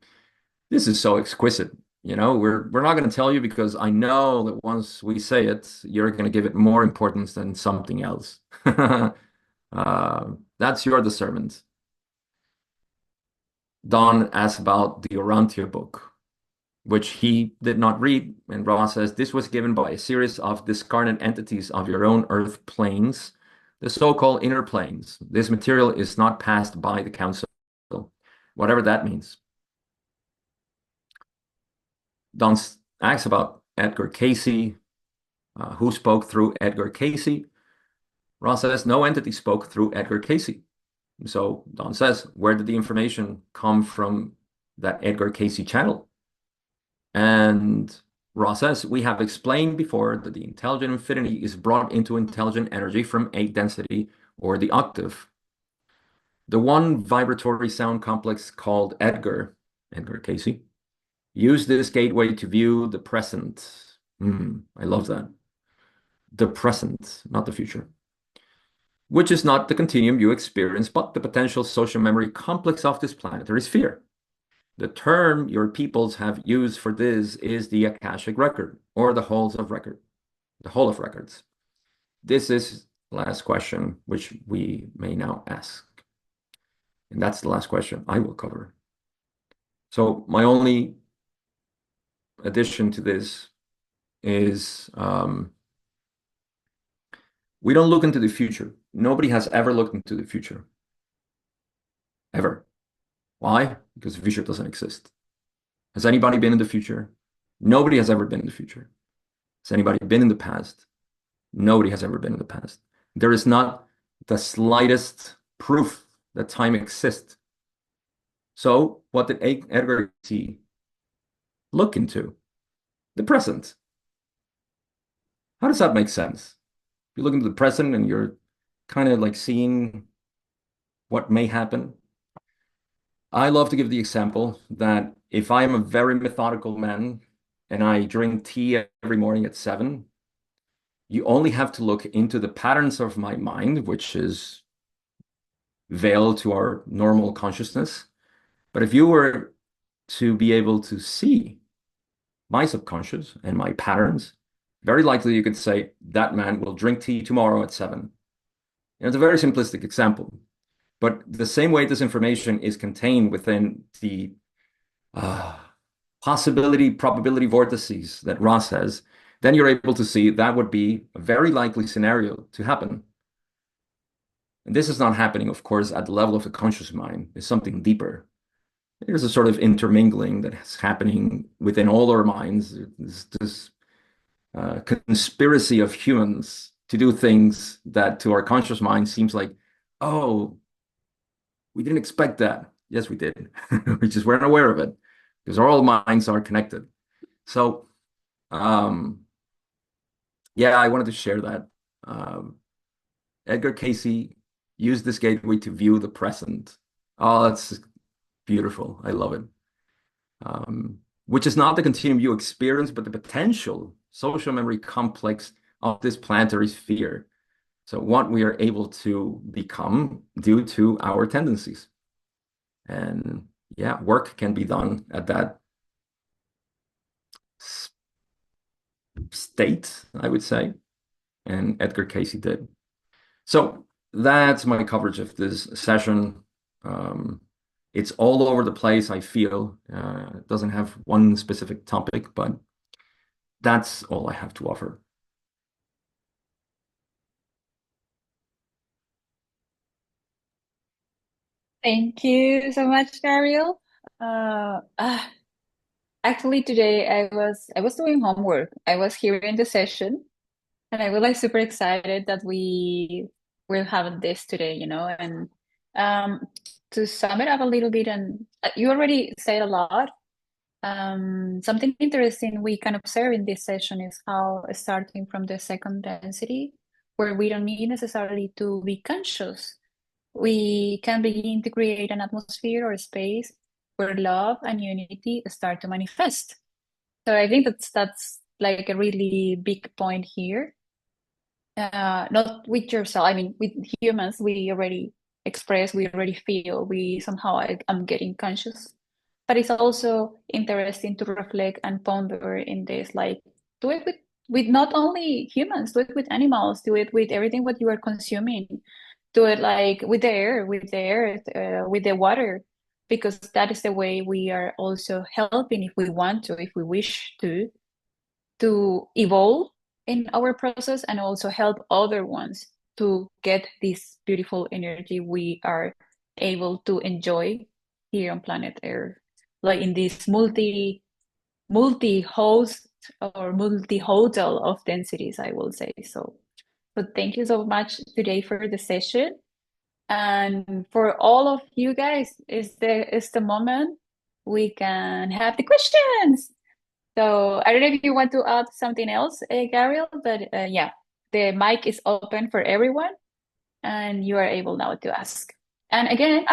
This is so exquisite. You know, we're not going to tell you because I know that once we say it, you're going to give it more importance than something else. That's your discernment. Don asks about the Orantia book, which he did not read. And Ross says, this was given by a series of discarnate entities of your own earth planes, the so-called inner planes. This material is not passed by the council, whatever that means. Don asks about Edgar Casey, who spoke through Edgar Casey. Ross says, no entity spoke through Edgar Casey. So Don says, where did the information come from that Edgar Casey channel? And Ross says, we have explained before that the intelligent infinity is brought into intelligent energy from 8 density or the octave. The one vibratory sound complex called Edgar Casey, used this gateway to view the present. I love that. The present, not the future. Which is not the continuum you experience, but the potential social memory complex of this planetary sphere. The term your peoples have used for this is the Akashic record, or the whole of records. This is the last question, which we may now ask. And that's the last question I will cover. So my only addition to this is We don't look into the future. Nobody has ever looked into the future. Ever. Why? Because the future doesn't exist. Has anybody been in the future? Nobody has ever been in the future. Has anybody been in the past? Nobody has ever been in the past. There is not the slightest proof that time exists. So what did Edgar Cayce look into? The present. How does that make sense? You look into the present and you're kind of like seeing what may happen. I love to give the example that if I am a very methodical man and I drink tea every morning at 7, you only have to look into the patterns of my mind, which is veiled to our normal consciousness. But if you were to be able to see my subconscious and my patterns, very likely you could say that man will drink tea tomorrow at 7. It's a very simplistic example, but the same way this information is contained within the possibility probability vortices that Ross has, then you're able to see that would be a very likely scenario to happen. And this is not happening, of course, at the level of the conscious mind. It's something deeper. There's a sort of intermingling that is happening within all our minds. This conspiracy of humans to do things that to our conscious mind seems like, oh, we didn't expect that. Yes, we did. We just weren't aware of it because all minds are connected. So, yeah, I wanted to share that. Edgar Cayce used this gateway to view the present. Oh, that's beautiful. I love it. Which is not the continuum view experience, but the potential social memory complex of this planetary sphere. So what we are able to become due to our tendencies. And yeah, work can be done at that state, I would say. And Edgar Cayce did. So that's my coverage of this session. It's all over the place, I feel. It doesn't have one specific topic, but that's all I have to offer. Thank you so much, Gabriel. Uh, ah, Actually, today I was doing homework. I was here in the session, and I was like super excited that we will have this today, And um, to sum it up a little bit, and you already said a lot. Something interesting we can observe in this session is how starting from the second density, where we don't need necessarily to be conscious, we can begin to create an atmosphere or space where love and unity start to manifest. So I think that's like a really big point here. Not with yourself. I mean, with humans, we already express, we already feel, we somehow I'm getting conscious. But it's also interesting to reflect and ponder in this, like do it with not only humans, do it with animals, do it with everything what you are consuming, do it like with the air, with the earth, with the water, because that is the way we are also helping if we want to, if we wish to evolve in our process and also help other ones to get this beautiful energy we are able to enjoy here on planet Earth, like in this multi-host or multi-hotel of densities, I will say. So thank you so much today for the session. And for all of you guys, is the moment we can have the questions. So I don't know if you want to add something else, Gabriel, but yeah, the mic is open for everyone, and you are able now to ask. And again,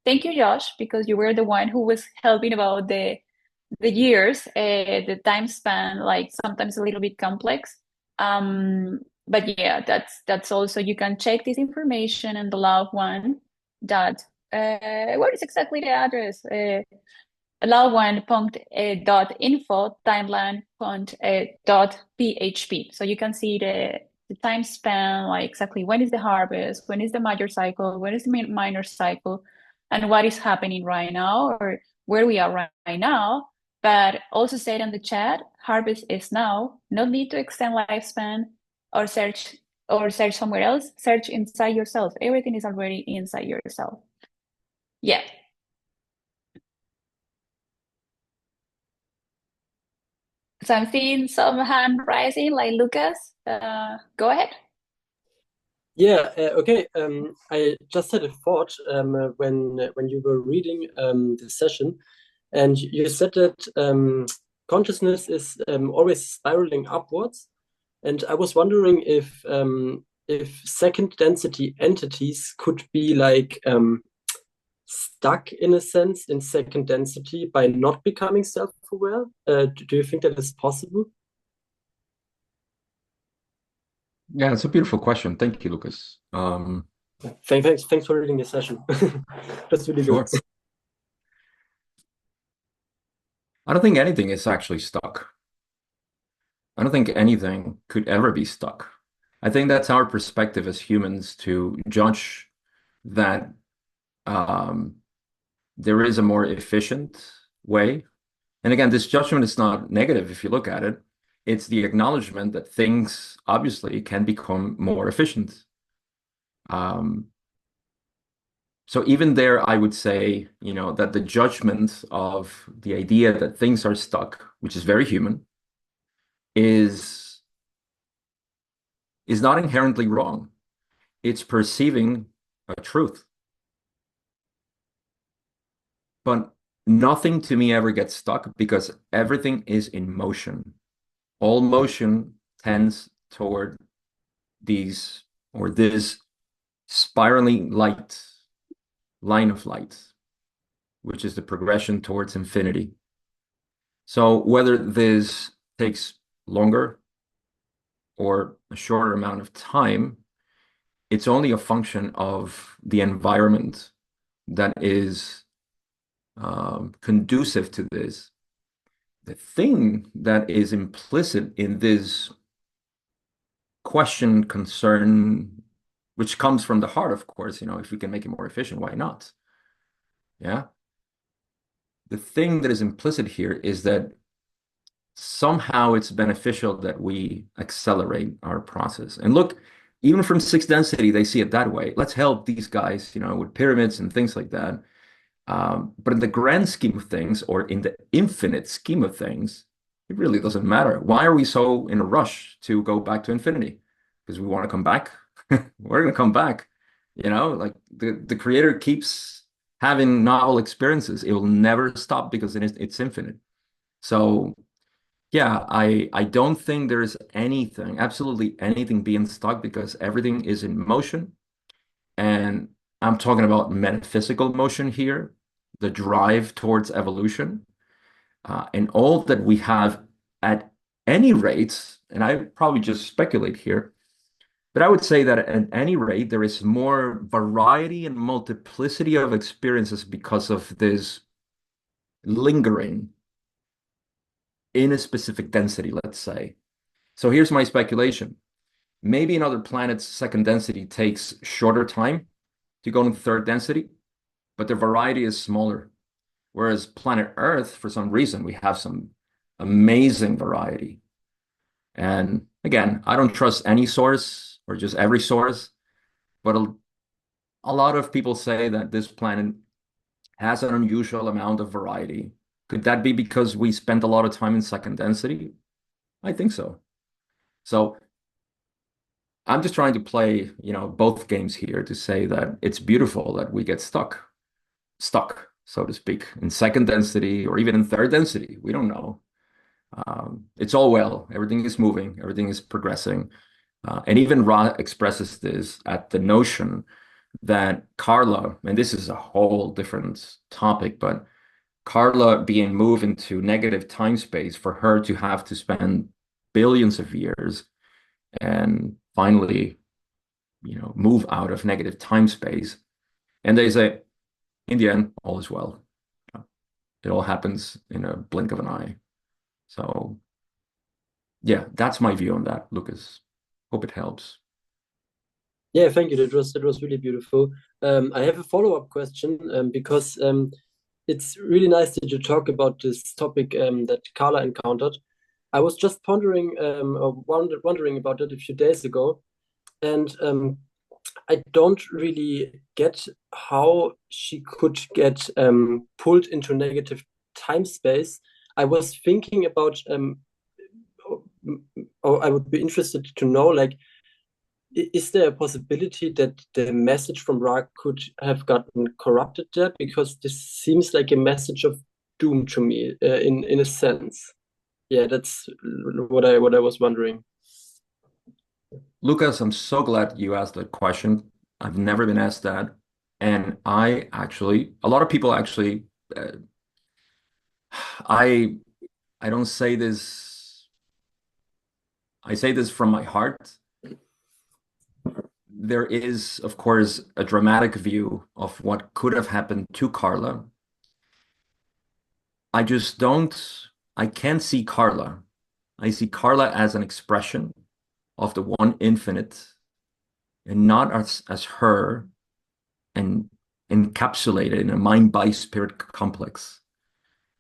thank you, Josh, because you were the one who was helping about the years, the time span, like sometimes a little bit complex. But yeah, that's also you can check this information and the loved one that what is exactly the address? Lawan.info timeline.php. So you can see the time span, like exactly when is the harvest, when is the major cycle, when is the minor cycle, and what is happening right now or where we are right now. But also said in the chat, harvest is now, no need to extend lifespan or search or search somewhere else, search inside yourself. Everything is already inside yourself. Yeah. So I'm seeing some hand rising, like Lucas. Go ahead. Yeah, okay. I just had a thought when you were reading the session, and you said that consciousness is always spiraling upwards, and I was wondering if second density entities could be like stuck in a sense in second density by not becoming self-aware. Do you think that is possible? Yeah, it's a beautiful question. Thank you, Lucas. Thanks for reading the session. That's really good. Sure. I don't think anything is actually stuck. I don't think anything could ever be stuck. I think that's our perspective as humans to judge that um, there is a more efficient way. And again, this judgment is not negative if you look at it. It's the acknowledgement that things obviously can become more efficient. Um, so even there, I would say, that the judgment of the idea that things are stuck, which is very human, is not inherently wrong. It's perceiving a truth. But nothing to me ever gets stuck because everything is in motion. All motion tends toward these or this spiraling line of light, which is the progression towards infinity. So whether this takes longer or a shorter amount of time, it's only a function of the environment that is conducive to this. The thing that is implicit in this question, concern, which comes from the heart, of course, if we can make it more efficient, why not? Yeah. The thing that is implicit here is that somehow it's beneficial that we accelerate our process. And look, even from sixth density, they see it that way. Let's help these guys, with pyramids and things like that. But in the grand scheme of things, or in the infinite scheme of things, it really doesn't matter. Why are we so in a rush to go back to infinity? Because we want to come back. We're going to come back. Like the creator keeps having novel experiences. It will never stop because it's infinite. So yeah, I don't think there is anything, absolutely anything being stuck because everything is in motion. And I'm talking about metaphysical motion here, the drive towards evolution. And all that we have at any rate, and I probably just speculate here, but I would say that at any rate, there is more variety and multiplicity of experiences because of this lingering in a specific density, let's say. So here's my speculation. Maybe in other planets, second density takes shorter time to go into third density, but the variety is smaller. Whereas planet Earth, for some reason, we have some amazing variety. And again, I don't trust any source or just every source, but a lot of people say that this planet has an unusual amount of variety. Could that be because we spent a lot of time in second density? I think so. So I'm just trying to play, both games here to say that it's beautiful that we get stuck, so to speak, in second density or even in third density. We don't know. It's all well. Everything is moving. Everything is progressing. And even Ra expresses this at the notion that Carla, and this is a whole different topic, but Carla being moved into negative time space for her to have to spend billions of years and finally, move out of negative time space. And they say, in the end, all is well. It all happens in a blink of an eye. So yeah, that's my view on that, Lucas. Hope it helps. Yeah, thank you. That was really beautiful. I have a follow-up question because it's really nice that you talk about this topic that Carla encountered. I was just pondering or wondering about it a few days ago, and I don't really get how she could get pulled into negative time space. I was thinking about, or I would be interested to know, like, is there a possibility that the message from Ra could have gotten corrupted there? Because this seems like a message of doom to me, in a sense. Yeah, that's what I was wondering. Lucas, I'm so glad you asked that question. I've never been asked that. And a lot of people actually, I I don't say this, I say this from my heart. There is, of course, a dramatic view of what could have happened to Carla. I just don't, I can't see Carla. I see Carla as an expression of the one infinite and not as her and encapsulated in a mind body spirit complex.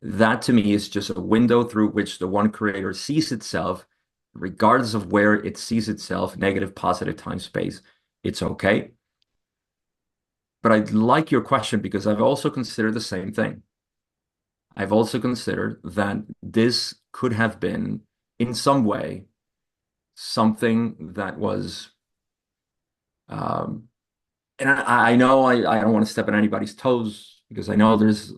That to me is just a window through which the one creator sees itself, regardless of where it sees itself, negative, positive, time, space. It's okay. But I like your question because I've also considered the same thing. I've also considered that this could have been, in some way, something that was, and I know I don't want to step on anybody's toes because I know there's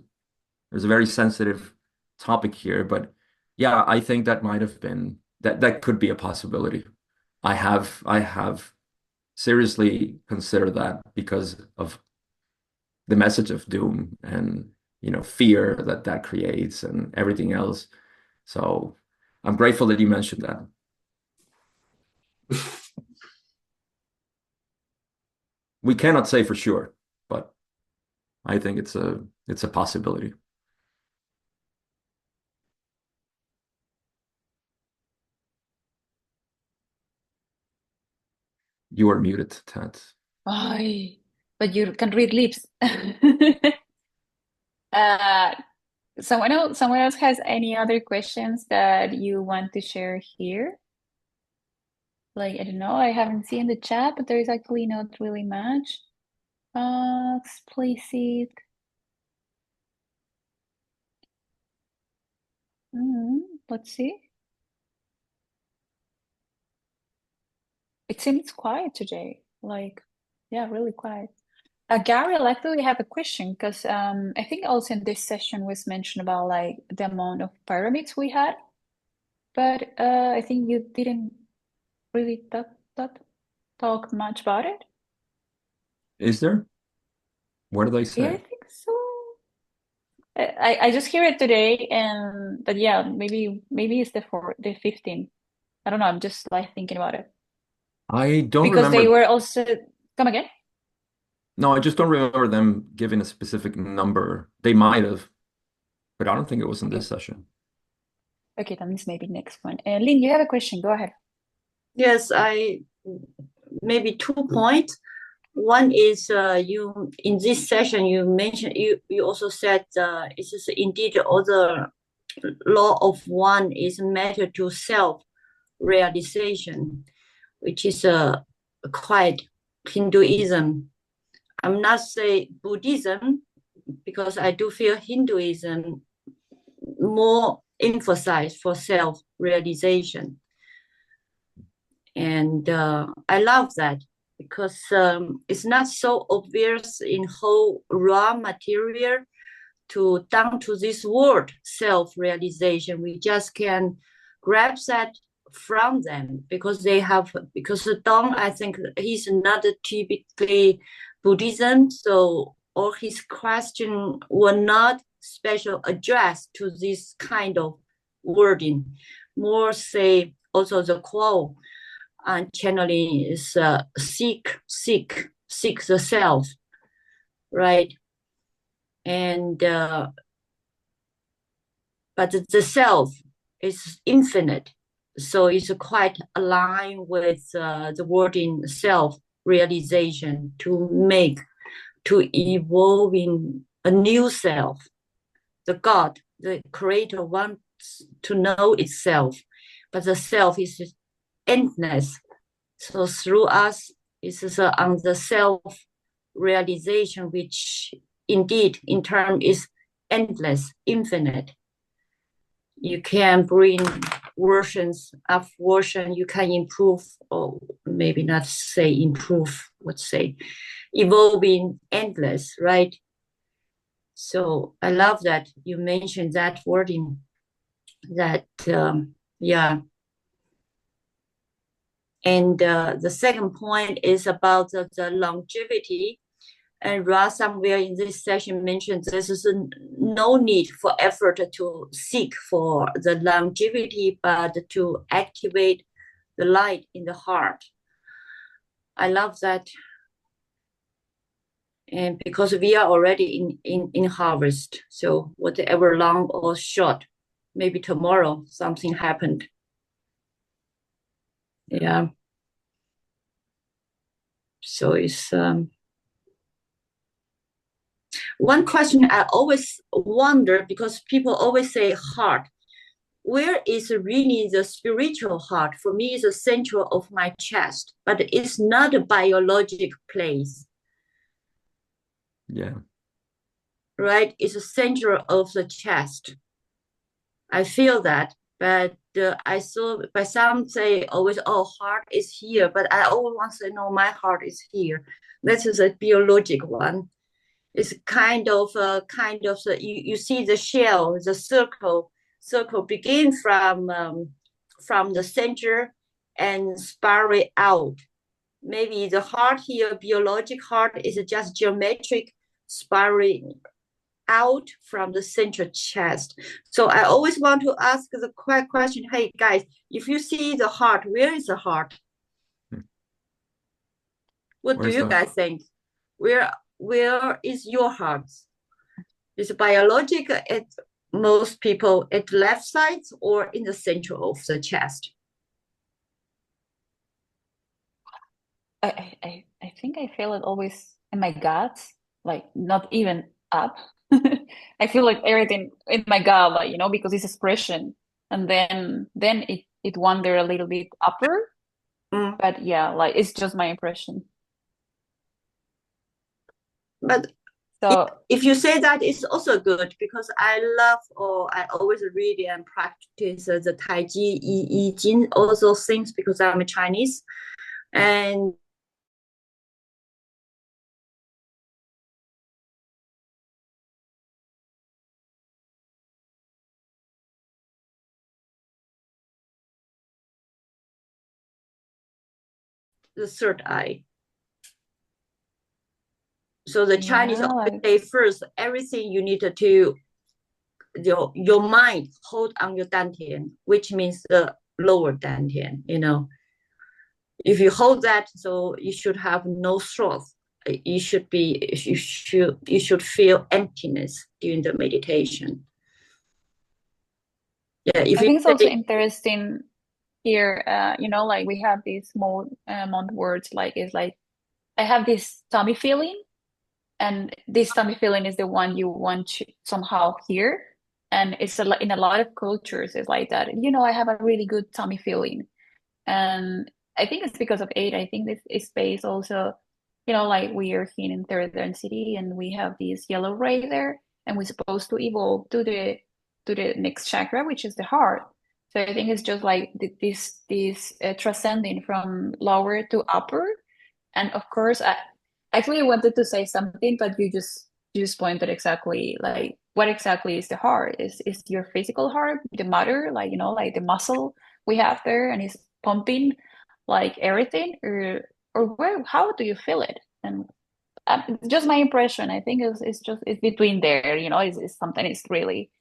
a very sensitive topic here, but yeah, I think that might have been that could be a possibility. I have seriously considered that because of the message of doom and fear that creates and everything else. So I'm grateful that you mentioned that. We cannot say for sure, but I think it's a possibility. You are muted, Ted. Ay, but you can read lips. Uh, someone else has any other questions that you want to share here? Like, I don't know, I haven't seen the chat, but there is actually not really much. Explicit. Let's see. It seems quiet today. Like, yeah, really quiet. Gary, I actually have a question because I think also in this session was mentioned about like the amount of pyramids we had, but I think you didn't really talk much about it. Is there? What did I Yeah, I say? think so. I just hear it today, and but yeah, maybe it's the 15th. I don't know. I'm just like thinking about it I don't because they remember. were also come again. No, I just don't remember them giving a specific number. They might have, but I don't think it was in Okay, this session. okay, that means maybe next one. Lynn, you have a question. Go ahead. Yes, I maybe 2 points. One is you in this session you mentioned you also said it is indeed all the law of one is matter to self realization, which is quite Hinduism. I'm not say Buddhism because I do feel Hinduism more emphasized for self realization. And I love that because it's not so obvious in whole raw material to down to this word self-realization. We just can grab that from them because Dong, I think he's not typically Buddhism, so all his question were not special addressed to this kind of wording, more say also the quote and channeling is seek the self, right? And but the self is infinite, so it's quite aligned with the wording self realization to evolve in a new self. The God, the creator, wants to know itself, but the self is endless. So through us It's on the self-realization, which indeed in turn is endless, infinite. You can bring versions of version, you can improve, or maybe not say improve, let's say evolving, endless, right? So I love that you mentioned that wording, that yeah. And the second point is about the longevity. And Ra somewhere in this session mentioned this is no need for effort to seek for the longevity, but to activate the light in the heart. I love that. And because we are already in harvest, so whatever long or short, maybe tomorrow something happened. Yeah. So it's one question I always wonder, because people always say heart. Where is really the spiritual heart? For me, it's the center of my chest, but it's not a biologic place. Yeah. Right? It's the center of the chest. I feel that, but I saw, but some say always, oh, heart is here, but I always want to say, no, my heart is here. This is a biologic one. It's kind of the, you see the shell, the circle begin from the center and spiral out. Maybe the heart here, biologic heart, is just geometric spiraling out from the central chest. So I always want to ask the question, hey guys, if you see the heart, where is the heart? What do you guys think? Where is your heart? Is it biologic at most people at left side or in the center of the chest? I think I feel it always in my gut, like not even up. I feel like everything in my gut, like, you know, because it's expression, and then it wander a little bit upper. But yeah, like it's just my impression. But so if you say that, it's also good, because I love, or I always read and practice the Tai Chi, Yi Jin, all those things, because I'm a Chinese. And the third eye. So the Chinese always say first, everything you need to, your mind hold on your dantian, which means the lower dantian, you know. If you hold that, so you should have no thought. You should feel emptiness during the meditation. Yeah, if I think it's also interesting here, you know, like we have these more words, like it's like I have this tummy feeling, and this tummy feeling is the one you want to somehow hear. And it's in a lot of cultures, it's like that. You know, I have a really good tummy feeling, and I think it's because of eight. I think this is space also, you know, like we are here in third density, and we have this yellow ray there, and we're supposed to evolve to the next chakra, which is the heart. So I think it's just like this transcending from lower to upper. And of course, I actually wanted to say something, but you just pointed exactly like what exactly is the heart? Is your physical heart the matter, like, you know, like the muscle we have there, and it's pumping like everything, or where? How do you feel it? And just my impression. I think it's between there. You know, it's something is really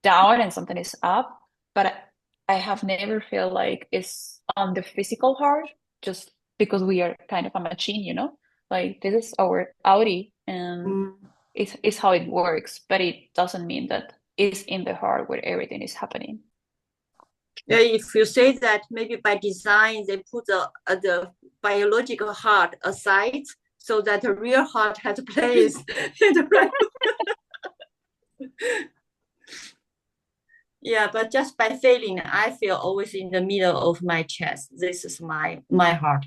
down and something is up, but I have never feel like it's on the physical heart, just because we are kind of a machine, you know, like this is our Audi, and it's how it works, but it doesn't mean that it's in the heart where everything is happening. Yeah, if you say that, maybe by design they put the biological heart aside, so that the real heart has a place in the right. Yeah, but just by feeling, I feel always in the middle of my chest. This is my heart.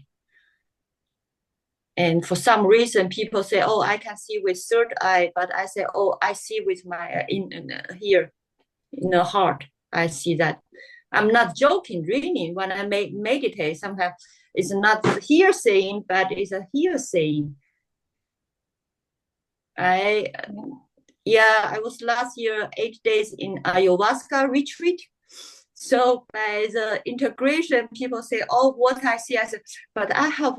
And for some reason, people say, "Oh, I can see with third eye," but I say, "Oh, I see with my here in the heart. I see that." I'm not joking, really. When I meditate, sometimes it's not here saying, but it's a here saying. I was last year 8 days in ayahuasca retreat. So by the integration, people say, "Oh, what I see," I said, "But I have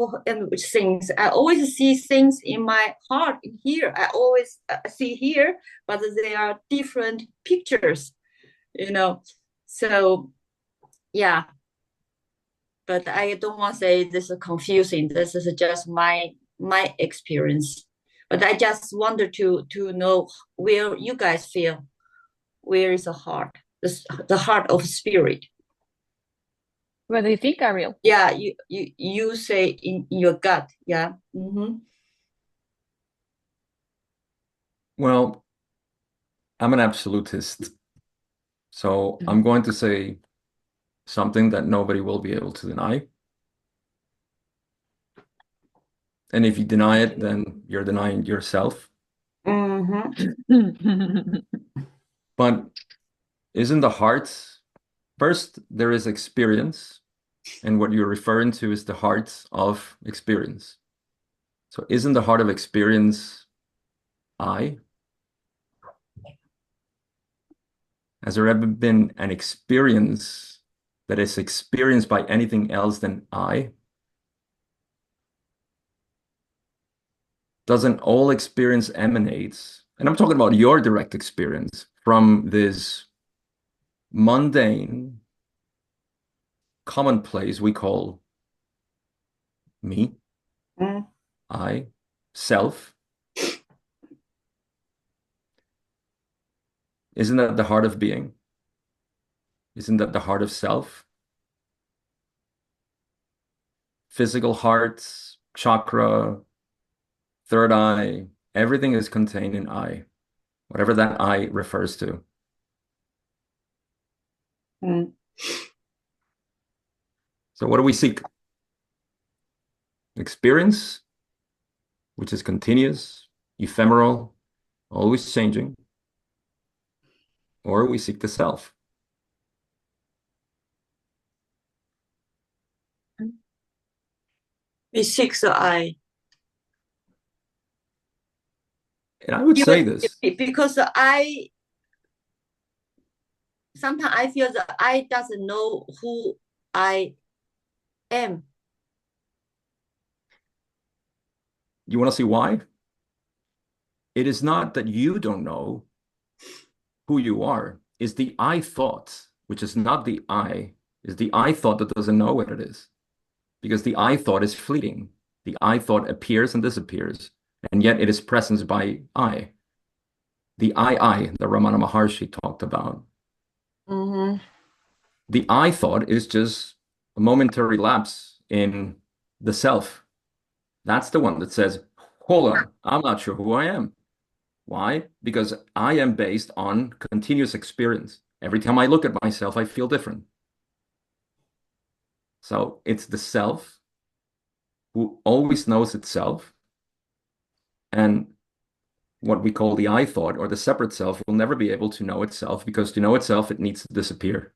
things. I always see things in my heart in here. I always see here, but they are different pictures, you know." So yeah, but I don't want to say this is confusing. This is just my experience. But I just wanted to know where you guys feel. Where is the heart? The heart of spirit. What do you think, Gabriel? Yeah, you say in your gut. Yeah. Mm-hmm. Well, I'm an absolutist. So I'm going to say something that nobody will be able to deny. And if you deny it, then you're denying yourself. Mm-hmm. But isn't the heart, first, there is experience, and what you're referring to is the heart of experience. So isn't the heart of experience I? Has there ever been an experience that is experienced by anything else than I? Doesn't all experience emanates, and I'm talking about your direct experience, from this mundane, commonplace we call me, Mm. I, self? Isn't that the heart of being? Isn't that the heart of self? Physical heart, chakra, third eye, everything is contained in I, whatever that I refers to. Mm. So what do we seek? Experience, which is continuous, ephemeral, always changing, or we seek the self. We seek the I. And I would say this. Because sometimes I feel the I doesn't know who I am. You want to see why? It is not that you don't know who you are. It's the I thought, which is not the I, is the I thought that doesn't know what it is. Because the I thought is fleeting. The I thought appears and disappears, and yet it is presence by I. The I that Ramana Maharshi talked about. Mm-hmm. The I thought is just a momentary lapse in the self. That's the one that says, hold on, I'm not sure who I am. Why? Because I am based on continuous experience. Every time I look at myself, I feel different. So it's the self who always knows itself. And what we call the I thought or the separate self will never be able to know itself, because to know itself, it needs to disappear.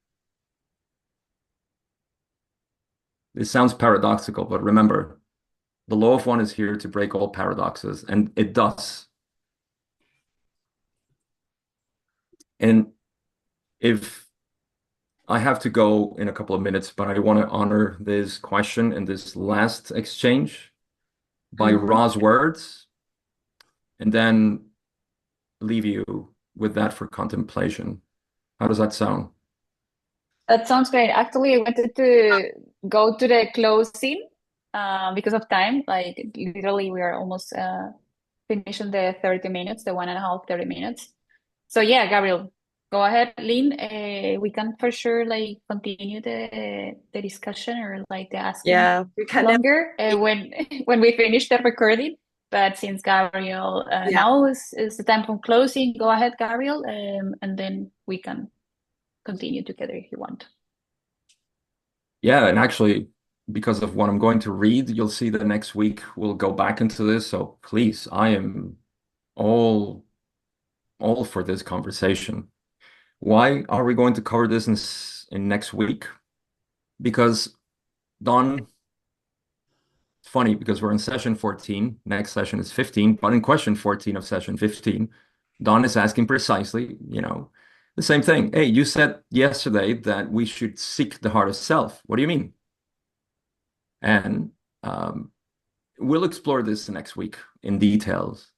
This sounds paradoxical, but remember, the law of one is here to break all paradoxes, and it does. And if I have to go in a couple of minutes, but I want to honor this question and this last exchange by Ra's words, and then leave you with that for contemplation. How does that sound? That sounds great. Actually, I wanted to go to the closing because of time. Like literally, we are almost finishing the 30 minutes, the 1.5, 30 minutes. So yeah, Gabriel, go ahead. Lynn, we can for sure like continue the discussion or like the asking Yeah, we can longer when we finish the recording. But since Gabriel now is the time for closing, go ahead, Gabriel, and then we can continue together if you want. Yeah, and actually, because of what I'm going to read, you'll see that next week we'll go back into this. So please, I am all for this conversation. Why are we going to cover this in next week? Because Don, it's funny because we're in session 14, next session is 15, but in question 14 of session 15, Don is asking precisely, the same thing. Hey, you said yesterday that we should seek the heart of self. What do you mean? And we'll explore this next week in details.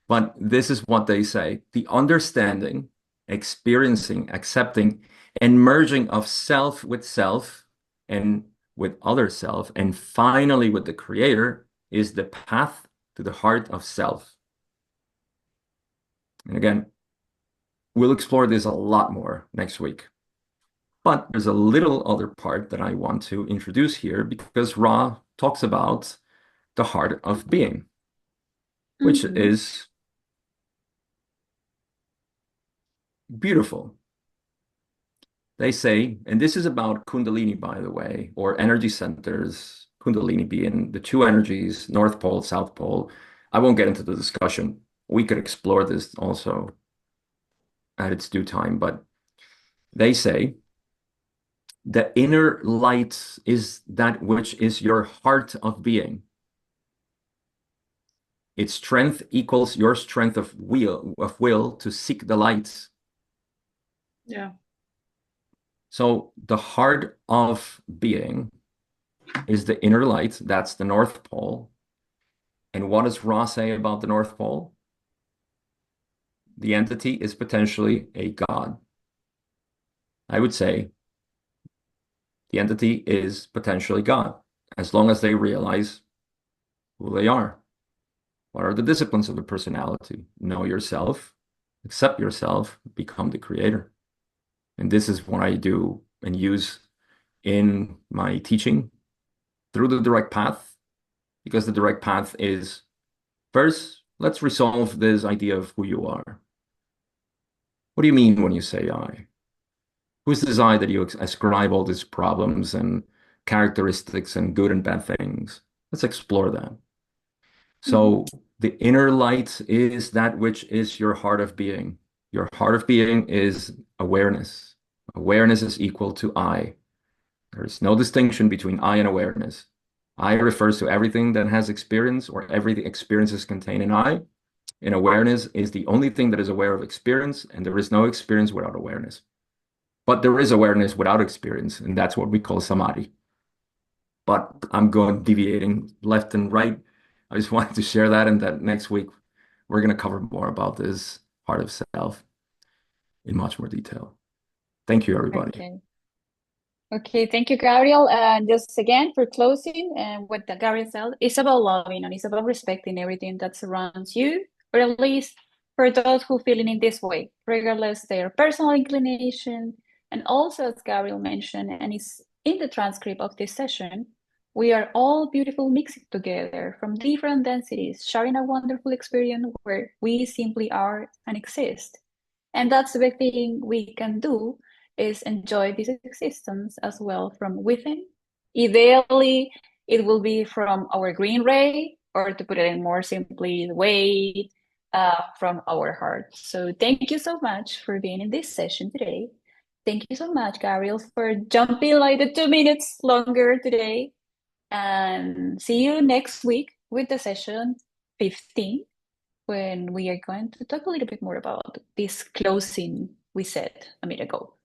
But this is what they say: the understanding, experiencing, accepting, and merging of self with self and with other self, and finally with the creator, is the path to the heart of self. And again, we'll explore this a lot more next week. But there's a little other part that I want to introduce here, because Ra talks about the heart of being, which is beautiful. They say, and this is about Kundalini, by the way, or energy centers, Kundalini being the two energies, North Pole, South Pole. I won't get into the discussion. We could explore this also at its due time, but they say the inner light is that which is your heart of being. Its strength equals your strength of will to seek the light. Yeah. So the heart of being is the inner light. That's the North Pole. And what does Ra say about the North Pole? The entity is potentially a god. I would say the entity is potentially God, as long as they realize who they are. What are the disciplines of the personality? Know yourself, accept yourself, become the creator. And this is what I do and use in my teaching through the direct path, because the direct path is, first, let's resolve this idea of who you are. What do you mean when you say I? Who's this I that you ascribe all these problems and characteristics and good and bad things? Let's explore that. So the inner light is that which is your heart of being. Your heart of being is awareness. Awareness is equal to I. There's no distinction between I and awareness. I refers to everything that has experience, or every experience is contained in I. And awareness is the only thing that is aware of experience, and there is no experience without awareness. But there is awareness without experience, and that's what we call samadhi. But I'm going deviating left and right. I just wanted to share that, and that next week we're going to cover more about this heart of self in much more detail. Thank you, everybody. Okay, thank you, Gabriel. And just again for closing, and what the Gabriel said, it's about loving and it's about respecting everything that surrounds you, or at least for those who feeling in this way, regardless their personal inclination. And also, as Gabriel mentioned, and it's in the transcript of this session, we are all beautiful mixed together from different densities, sharing a wonderful experience where we simply are and exist. And that's the big thing we can do, is enjoy this existence as well from within. Ideally, it will be from our green ray, or to put it in more simply way, from our heart. So thank you so much for being in this session today. Thank you so much, Gabriel, for jumping like the 2 minutes longer today. And see you next week with the session 15, when we are going to talk a little bit more about this closing we said a minute ago.